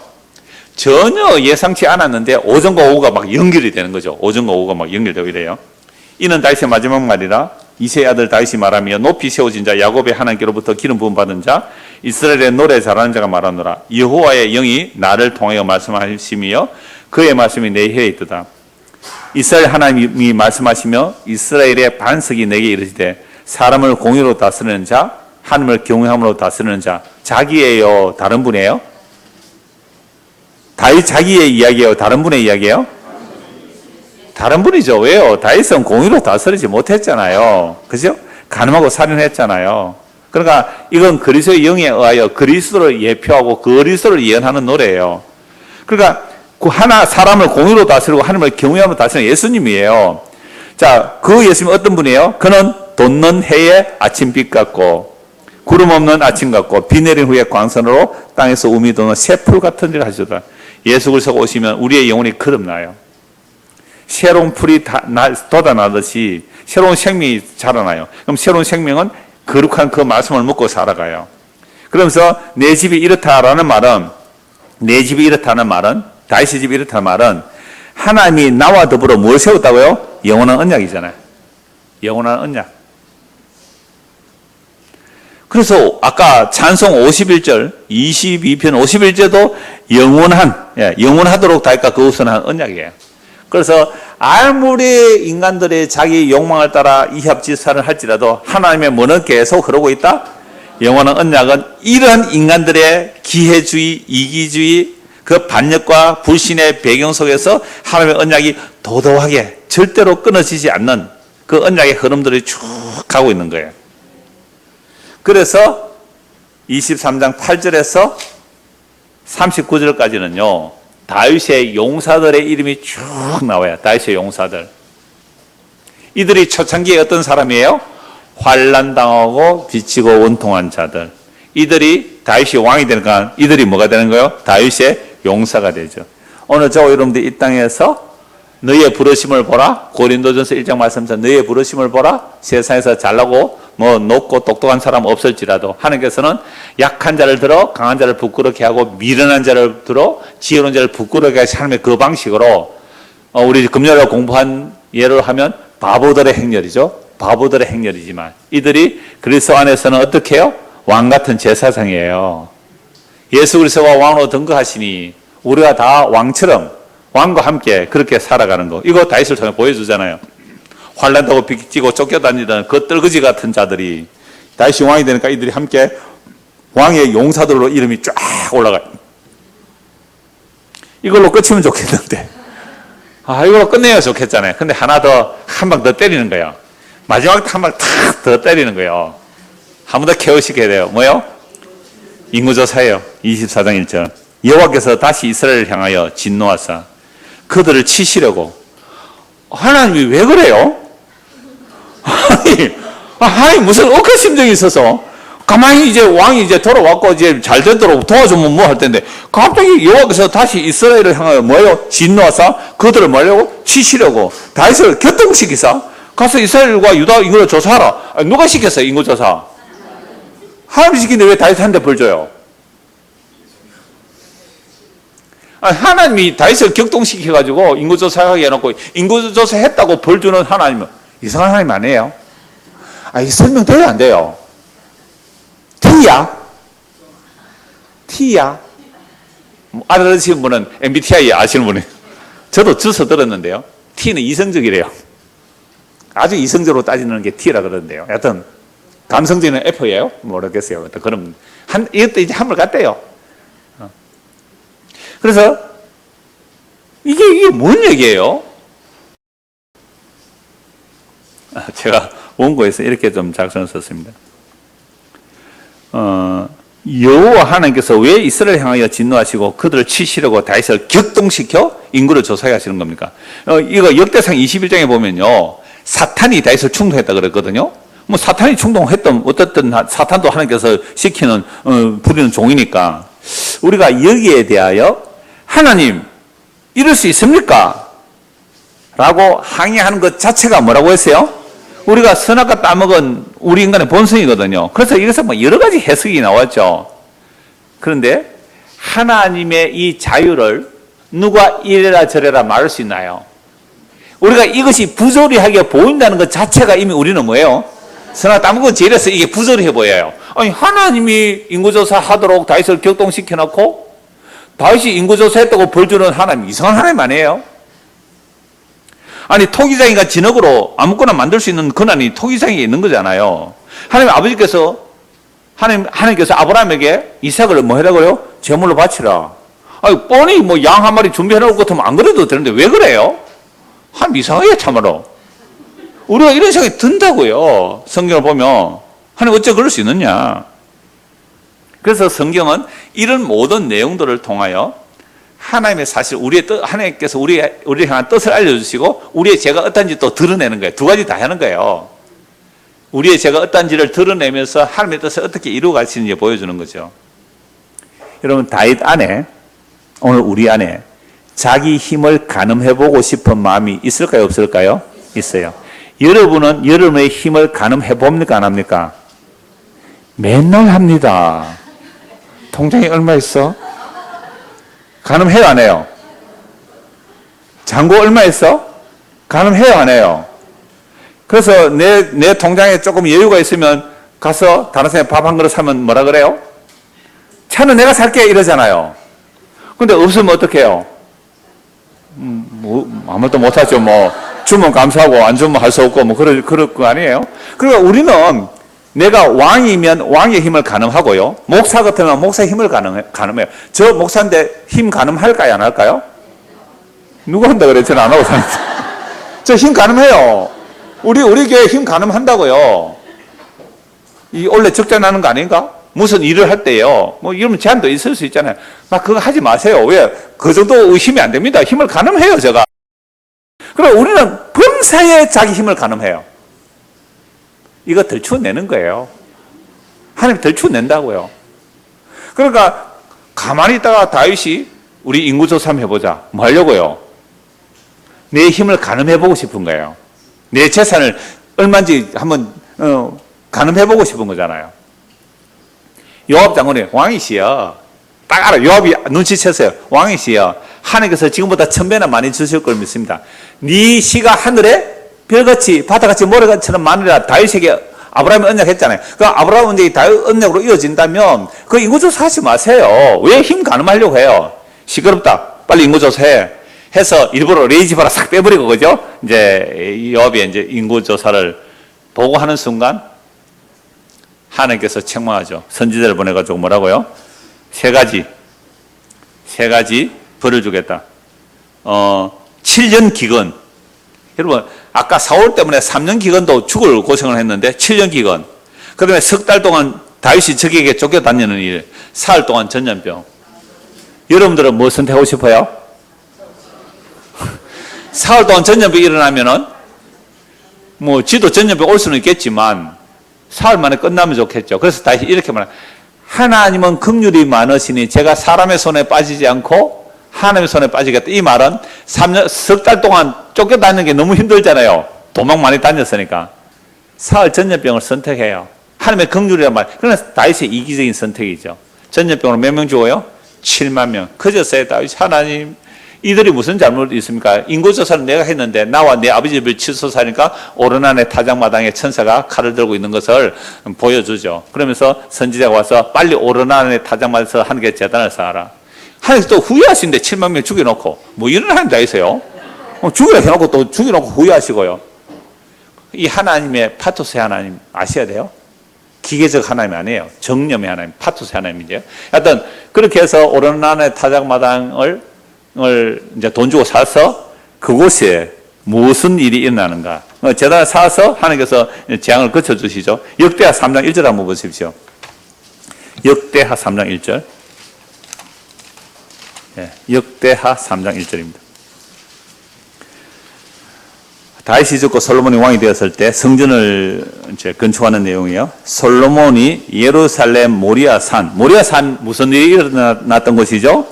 전혀 예상치 않았는데 오전과 오후가 막 연결이 되는 거죠. 오전과 오후가 막 연결되고 이래요. 이는 다윗의 마지막 말이라 이새의 아들 다윗이 말하며 높이 세워진 자 야곱의 하나님께로부터 기름 부음 받은 자 이스라엘의 노래 잘하는 자가 말하노라. 여호와의 영이 나를 통하여 말씀하시며 그의 말씀이 내 혀에 있도다. 이스라엘 하나님이 말씀하시며 이스라엘의 반석이 내게 이르시되 사람을 공의로 다스리는 자 하나님을 경외함으로 다스리는 자 자기예요? 다른 분이에요? 다윗 자기의 이야기예요? 다른 분의 이야기예요? 다른 분이죠. 왜요? 다윗은 공의로 다스리지 못했잖아요. 그죠? 간음하고 살인했잖아요. 그러니까 이건 그리스도의 영에 의하여 그리스도를 예표하고 그리스도를 예언하는 노래예요. 그러니까 그 하나 사람을 공의로 다스리고 하나님을 경외함으로 다스리는 예수님이에요. 자, 그 예수님은 어떤 분이에요? 그는 돋는 해의 아침빛 같고 구름 없는 아침 같고 비 내린 후에 광선으로 땅에서 우미 도는 새풀 같은 일을 하시더라. 예수 그리스도가 오시면 우리의 영혼이 거듭나요. 새로운 풀이 돋아나듯이 새로운 생명이 자라나요. 그럼 새로운 생명은 거룩한 그 말씀을 먹고 살아가요. 그러면서 내 집이 이렇다라는 말은 다윗의 집이 이렇다는 말은 하나님이 나와 더불어 뭘 세웠다고요? 영원한 언약이잖아요. 영원한 언약. 그래서 아까 찬송 51절, 22편 51절도 영원하도록 다윗과 그 후손한 언약이에요. 그래서 아무리 인간들의 자기 욕망을 따라 이합지사를 할지라도 하나님의 문은 계속 흐르고 있다. 영원한 언약은 이런 인간들의 기회주의, 이기주의, 그 반역과 불신의 배경 속에서 하나님의 언약이 도도하게 절대로 끊어지지 않는 그 언약의 흐름들이 쭉 가고 있는 거예요. 그래서 23장 8절에서 39절까지는요, 다윗의 용사들의 이름이 쭉 나와요. 다윗의 용사들. 이들이 초창기에 어떤 사람이에요? 환난당하고 지치고 원통한 자들. 이들이 다윗이 왕이 되니까 이들이 뭐가 되는 거예요? 다윗의 용사가 되죠. 오늘 저 여러분들 이 땅에서 너희의 부르심을 보라. 고린도전서 1장 말씀에서 너희의 부르심을 보라. 세상에서 잘나고 뭐 높고 똑똑한 사람 없을지라도 하나님께서는 약한 자를 들어 강한 자를 부끄럽게 하고 미련한 자를 들어 지혜로운 자를 부끄럽게 하시 하나님의 그 방식으로 우리 금요일에 공부한 예를 하면 바보들의 행렬이죠. 바보들의 행렬이지만 이들이 그리스도 안에서는 어떻게 해요? 왕 같은 제사장이에요. 예수 그리스도가 왕으로 등극하시니 우리가 다 왕처럼 왕과 함께 그렇게 살아가는 거. 이거 다윗을 통해 보여주잖아요. 환난다고 빚지고 쫓겨다니던 그 떨거지 같은 자들이 다윗이 왕이 되니까 이들이 함께 왕의 용사들로 이름이 쫙 올라가요. 이걸로 끝이면 좋겠는데. 이걸로 끝내야 좋겠잖아요. 근데 하나 더, 한 방 더 때리는 거예요. 마지막 한 방 탁 더 때리는 거예요. 한 번 더 케어시켜야 돼요. 뭐요? 인구조사예요. 24장 1절. 여호와께서 다시 이스라엘을 향하여 진노하사 그들을 치시려고. 하나님이 왜 그래요? 하나님 무슨 억한 심정이 있어서 가만히 이제 왕이 이제 돌아왔고 이제 잘 되도록 도와주면 뭐 할 텐데 갑자기 여호와께서 다시 이스라엘을 향하여 뭐예요? 진노하사 그들을 뭐려고? 치시려고 다윗을 격동시키사 가서 이스라엘과 유다 인구를 조사하라. 누가 시켰어요? 인구 조사. 하나님이 시키는데 왜 다윗한테 벌 줘요? 하나님이 다윗을 격동시켜가지고 인구조사하게 해놓고 인구조사 했다고 벌 주는 하나님은 이상한 하나님 아니에요? 이 설명돼야 안 돼요. T야? 알아들으시는 분은 MBTI 아시는 분이 저도 주워 들었는데요. T는 이성적이래요. 아주 이성적으로 따지는 게 T라 그러는데요. 여하튼 감성적인 F예요? 모르겠어요. 그럼 이것도 이제 한물 같대요. 그래서 이게 뭔 얘기예요? 제가 원고에서 이렇게 좀 작성을 썼습니다. 여호와 하나님께서 왜 이스라엘 향하여 진노하시고 그들을 치시려고 다윗을 격동시켜 인구를 조사하게 하시는 겁니까? 이거 역대상 21장에 보면요, 사탄이 다윗을 충동했다 그랬거든요. 뭐 사탄이 충동했던 어떻든 사탄도 하나님께서 시키는 부리는 종이니까 우리가 여기에 대하여 하나님 이럴 수 있습니까? 라고 항의하는 것 자체가 뭐라고 했어요? 우리가 선악과 따먹은 우리 인간의 본성이거든요. 그래서 여기서 뭐 여러 가지 해석이 나왔죠. 그런데 하나님의 이 자유를 누가 이래라 저래라 말할 수 있나요? 우리가 이것이 부조리하게 보인다는 것 자체가 이미 우리는 뭐예요? 선악 따먹은 죄라서 이게 부조리해 보여요. 아니 하나님이 인구조사 하도록 다윗을 격동시켜 놓고 다윗이 인구조사했다고 벌 주는 하나님, 이상한 하나님 아니에요? 아니 토기장이가 진흙으로 아무거나 만들 수 있는 권한이 토기장에 있는 거잖아요. 하나님 아버지께서 하나님께서 아브라함에게 이삭을 뭐 해라고요? 제물로 바치라. 아니 뻔히 뭐 양 한 마리 준비해 놓을 것 같으면 안 그래도 되는데 왜 그래요? 하나님 이상하게 참으로. 우리가 이런 생각이 든다고요. 성경을 보면 하나님 어째 그럴 수 있느냐? 그래서 성경은 이런 모든 내용들을 통하여 하나님의 사실 우리의 뜻, 하나님께서 우리를 향한 뜻을 알려주시고 우리의 죄가 어떤지 또 드러내는 거예요. 두 가지 다 하는 거예요. 우리의 죄가 어떤지를 드러내면서 하나님의 뜻을 어떻게 이루어 가시는지 보여주는 거죠. 여러분 다윗 안에, 오늘 우리 안에 자기 힘을 가늠해보고 싶은 마음이 있을까요? 없을까요? 있어요. 여러분은 여러분의 힘을 가늠해봅니까? 안 합니까? 맨날 합니다. 통장에 얼마 있어? 가늠해요, 안 해요? 잔고 얼마 있어? 가늠해요, 안 해요? 그래서 내 통장에 조금 여유가 있으면 가서 다른 사람이 밥 한 그릇 사면 뭐라 그래요? 차는 내가 살게 이러잖아요. 근데 없으면 어떡해요? 아무것도 못하죠. 뭐 주면 감사하고 안 주면 할 수 없고 뭐 그럴 거 아니에요? 그러니까 우리는 내가 왕이면 왕의 힘을 가늠하고요. 목사 같으면 목사의 힘을 가늠해요. 저 목사인데 힘 가늠할까요? 안 할까요? 누가 한다 그래? 저는 안 하고 사는데. 저 힘 가늠해요. 우리 교회 힘 가늠한다고요. 이 원래 적자 나는 거 아닌가? 무슨 일을 할 때요. 뭐 이러면 제한도 있을 수 있잖아요. 막 그거 하지 마세요. 왜? 그 정도 의심이 안 됩니다. 힘을 가늠해요, 제가. 그럼 우리는 범사에 자기 힘을 가늠해요. 이거 덜추어내는 거예요. 하나님 덜추어낸다고요. 그러니까 가만히 있다가 다윗이 우리 인구조사 한번 해보자. 뭐 하려고요? 내 힘을 가늠해보고 싶은 거예요. 내 재산을 얼마인지 한번 가늠해보고 싶은 거잖아요. 요압 장군이 왕이시여. 딱 알아. 요압이 눈치챘어요. 왕이시여. 하나님께서 지금보다 1000배나 많이 주실 걸 믿습니다. 네 시가 하늘에 별같이 바다같이 모래처럼 많으라 다윗에게 아브라함이 언약했잖아요. 그 아브라함 언약이 다윗 언약으로 이어진다면 그 인구조사 하지 마세요. 왜 힘 가늠하려고 해요? 시끄럽다. 빨리 인구조사해. 해서 일부러 레이지바라 싹 빼버리고, 그죠? 이제 요압이 이제 인구조사를 보고 하는 순간 하나님께서 책망하죠. 선지자를 보내가지고 뭐라고요? 세 가지 벌을 주겠다. 7년 기근. 여러분, 아까 사울 때문에 3년 기근도 죽을 고생을 했는데 7년 기근. 그 다음에 석 달 동안 다윗이 적에게 쫓겨다니는 일. 사흘 동안 전염병. 여러분들은 뭐 선택하고 싶어요? 사흘 동안 전염병이 일어나면은 뭐 지도 전염병 올 수는 있겠지만 사흘 만에 끝나면 좋겠죠. 그래서 다시 이렇게 말해요. 하나님은 긍휼이 많으시니 제가 사람의 손에 빠지지 않고 하나님의 손에 빠지겠다. 이 말은 석 달 동안 쫓겨다니는 게 너무 힘들잖아요. 도망 많이 다녔으니까. 사흘 전염병을 선택해요. 하나님의 긍휼이란 말. 그러나 다윗의 이기적인 선택이죠. 전염병으로 몇 명 죽어요? 7만 명. 그저서야 다윗 하나님 이들이 무슨 잘못이 있습니까? 인구조사를 내가 했는데 나와 내 아버지 집을 치솟아니까 오르난의 타작마당에 천사가 칼을 들고 있는 것을 보여주죠. 그러면서 선지자가 와서 빨리 오르난의 타작마당에서 하나님께 제단을 쌓아라. 하나님께서 또 후회하시는데 7만 명 죽여놓고 뭐 이런 하나님 다 있어요. 죽이라 해놓고 또 죽여놓고 후회하시고요. 이 하나님의 파토스의 하나님 아셔야 돼요. 기계적 하나님이 아니에요. 정념의 하나님, 파토스의 하나님이죠. 하여튼 그렇게 해서 오르난의 타작마당을 이제 돈 주고 사서 그곳에 무슨 일이 일어나는가. 제단을 사서 하나님께서 재앙을 거쳐주시죠. 역대하 3장 1절 한번 보십시오. 역대하 3장 1절. 역대하 3장 1절입니다. 다윗이 죽고 솔로몬이 왕이 되었을 때 성전을 이제 건축하는 내용이에요. 솔로몬이 예루살렘 모리아산 무슨 일이 일어났던 곳이죠?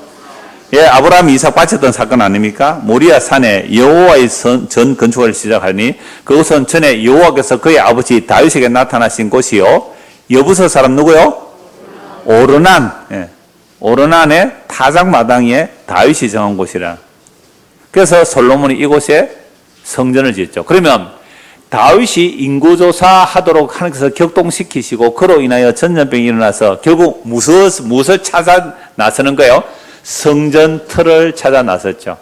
예, 아브라함이 이삭 바쳤던 사건 아닙니까? 모리아산에 여호와의 전 건축을 시작하니 그것은 전에 여호와께서 그의 아버지 다윗에게 나타나신 곳이요. 여부서 사람 누구요? 오르난. 예, 오르난의 타작마당에 다윗이 정한 곳이라. 그래서 솔로몬이 이곳에 성전을 짓죠. 그러면 다윗이 인구조사하도록 하나님께서 격동시키시고 그로 인하여 전염병이 일어나서 결국 무엇을 찾아 나서는 거예요? 성전 틀을 찾아 나섰죠.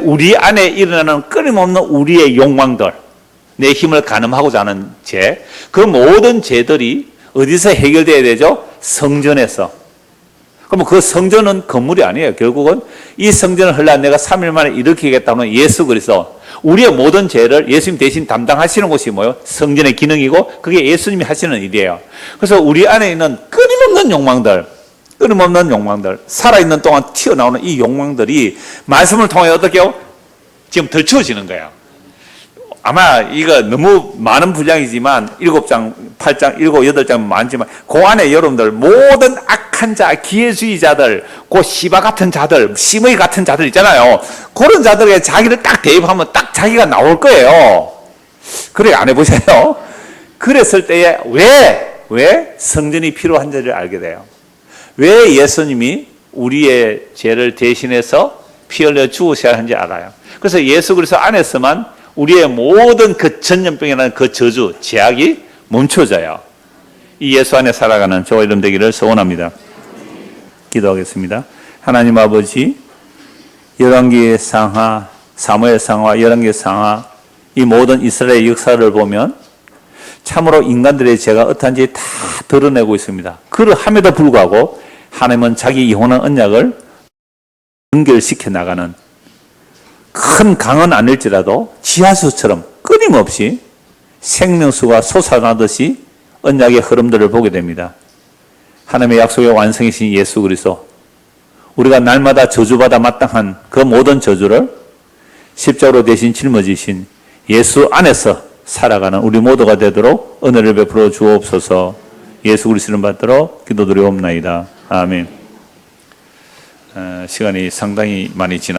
우리 안에 일어나는 끊임없는 우리의 욕망들, 내 힘을 가늠하고자 하는 죄, 그 모든 죄들이 어디서 해결돼야 되죠? 성전에서. 그럼 그 성전은 건물이 아니에요. 결국은 이 성전을 헐라 내가 3일 만에 일으키겠다는 예수 그리스도, 우리의 모든 죄를 예수님 대신 담당하시는 곳이 뭐예요? 성전의 기능이고 그게 예수님이 하시는 일이에요. 그래서 우리 안에 있는 끊임없는 욕망들, 살아있는 동안 튀어나오는 이 욕망들이 말씀을 통해 어떻게 해요? 지금 덜추어지는 거예요. 아마 이거 너무 많은 분량이지만 7장, 8장, 7, 8장 많지만 그 안에 여러분들 모든 악한 자, 기회주의자들, 그 시바 같은 자들, 심의 같은 자들 있잖아요. 그런 자들에게 자기를 딱 대입하면 딱 자기가 나올 거예요. 그래 안 해보세요? 그랬을 때에 왜 성전이 필요한지를 알게 돼요. 왜 예수님이 우리의 죄를 대신해서 피 흘려 죽으셔야 하는지 알아요. 그래서 예수 그리스도 안에서만 우리의 모든 그 전염병이라는 그 저주, 제약이 멈춰져요. 이 예수 안에 살아가는 저와 여러분 되기를 소원합니다. 기도하겠습니다. 하나님 아버지, 열왕기 상하, 사무엘 상하, 열왕기 상하, 이 모든 이스라엘 역사를 보면 참으로 인간들의 죄가 어떠한지 다 드러내고 있습니다. 그럼에도 불구하고 하나님은 자기 영원한 언약을 연결시켜 나가는 큰 강은 아닐지라도 지하수처럼 끊임없이 생명수가 솟아나듯이 언약의 흐름들을 보게 됩니다. 하나님의 약속의 완성이신 예수 그리스도, 우리가 날마다 저주받아 마땅한 그 모든 저주를 십자가로 대신 짊어지신 예수 안에서 살아가는 우리 모두가 되도록 은혜를 베풀어 주옵소서. 예수 그리스도를 받들어 기도드리옵나이다. 아멘. 시간이 상당히 많이 지났습니다.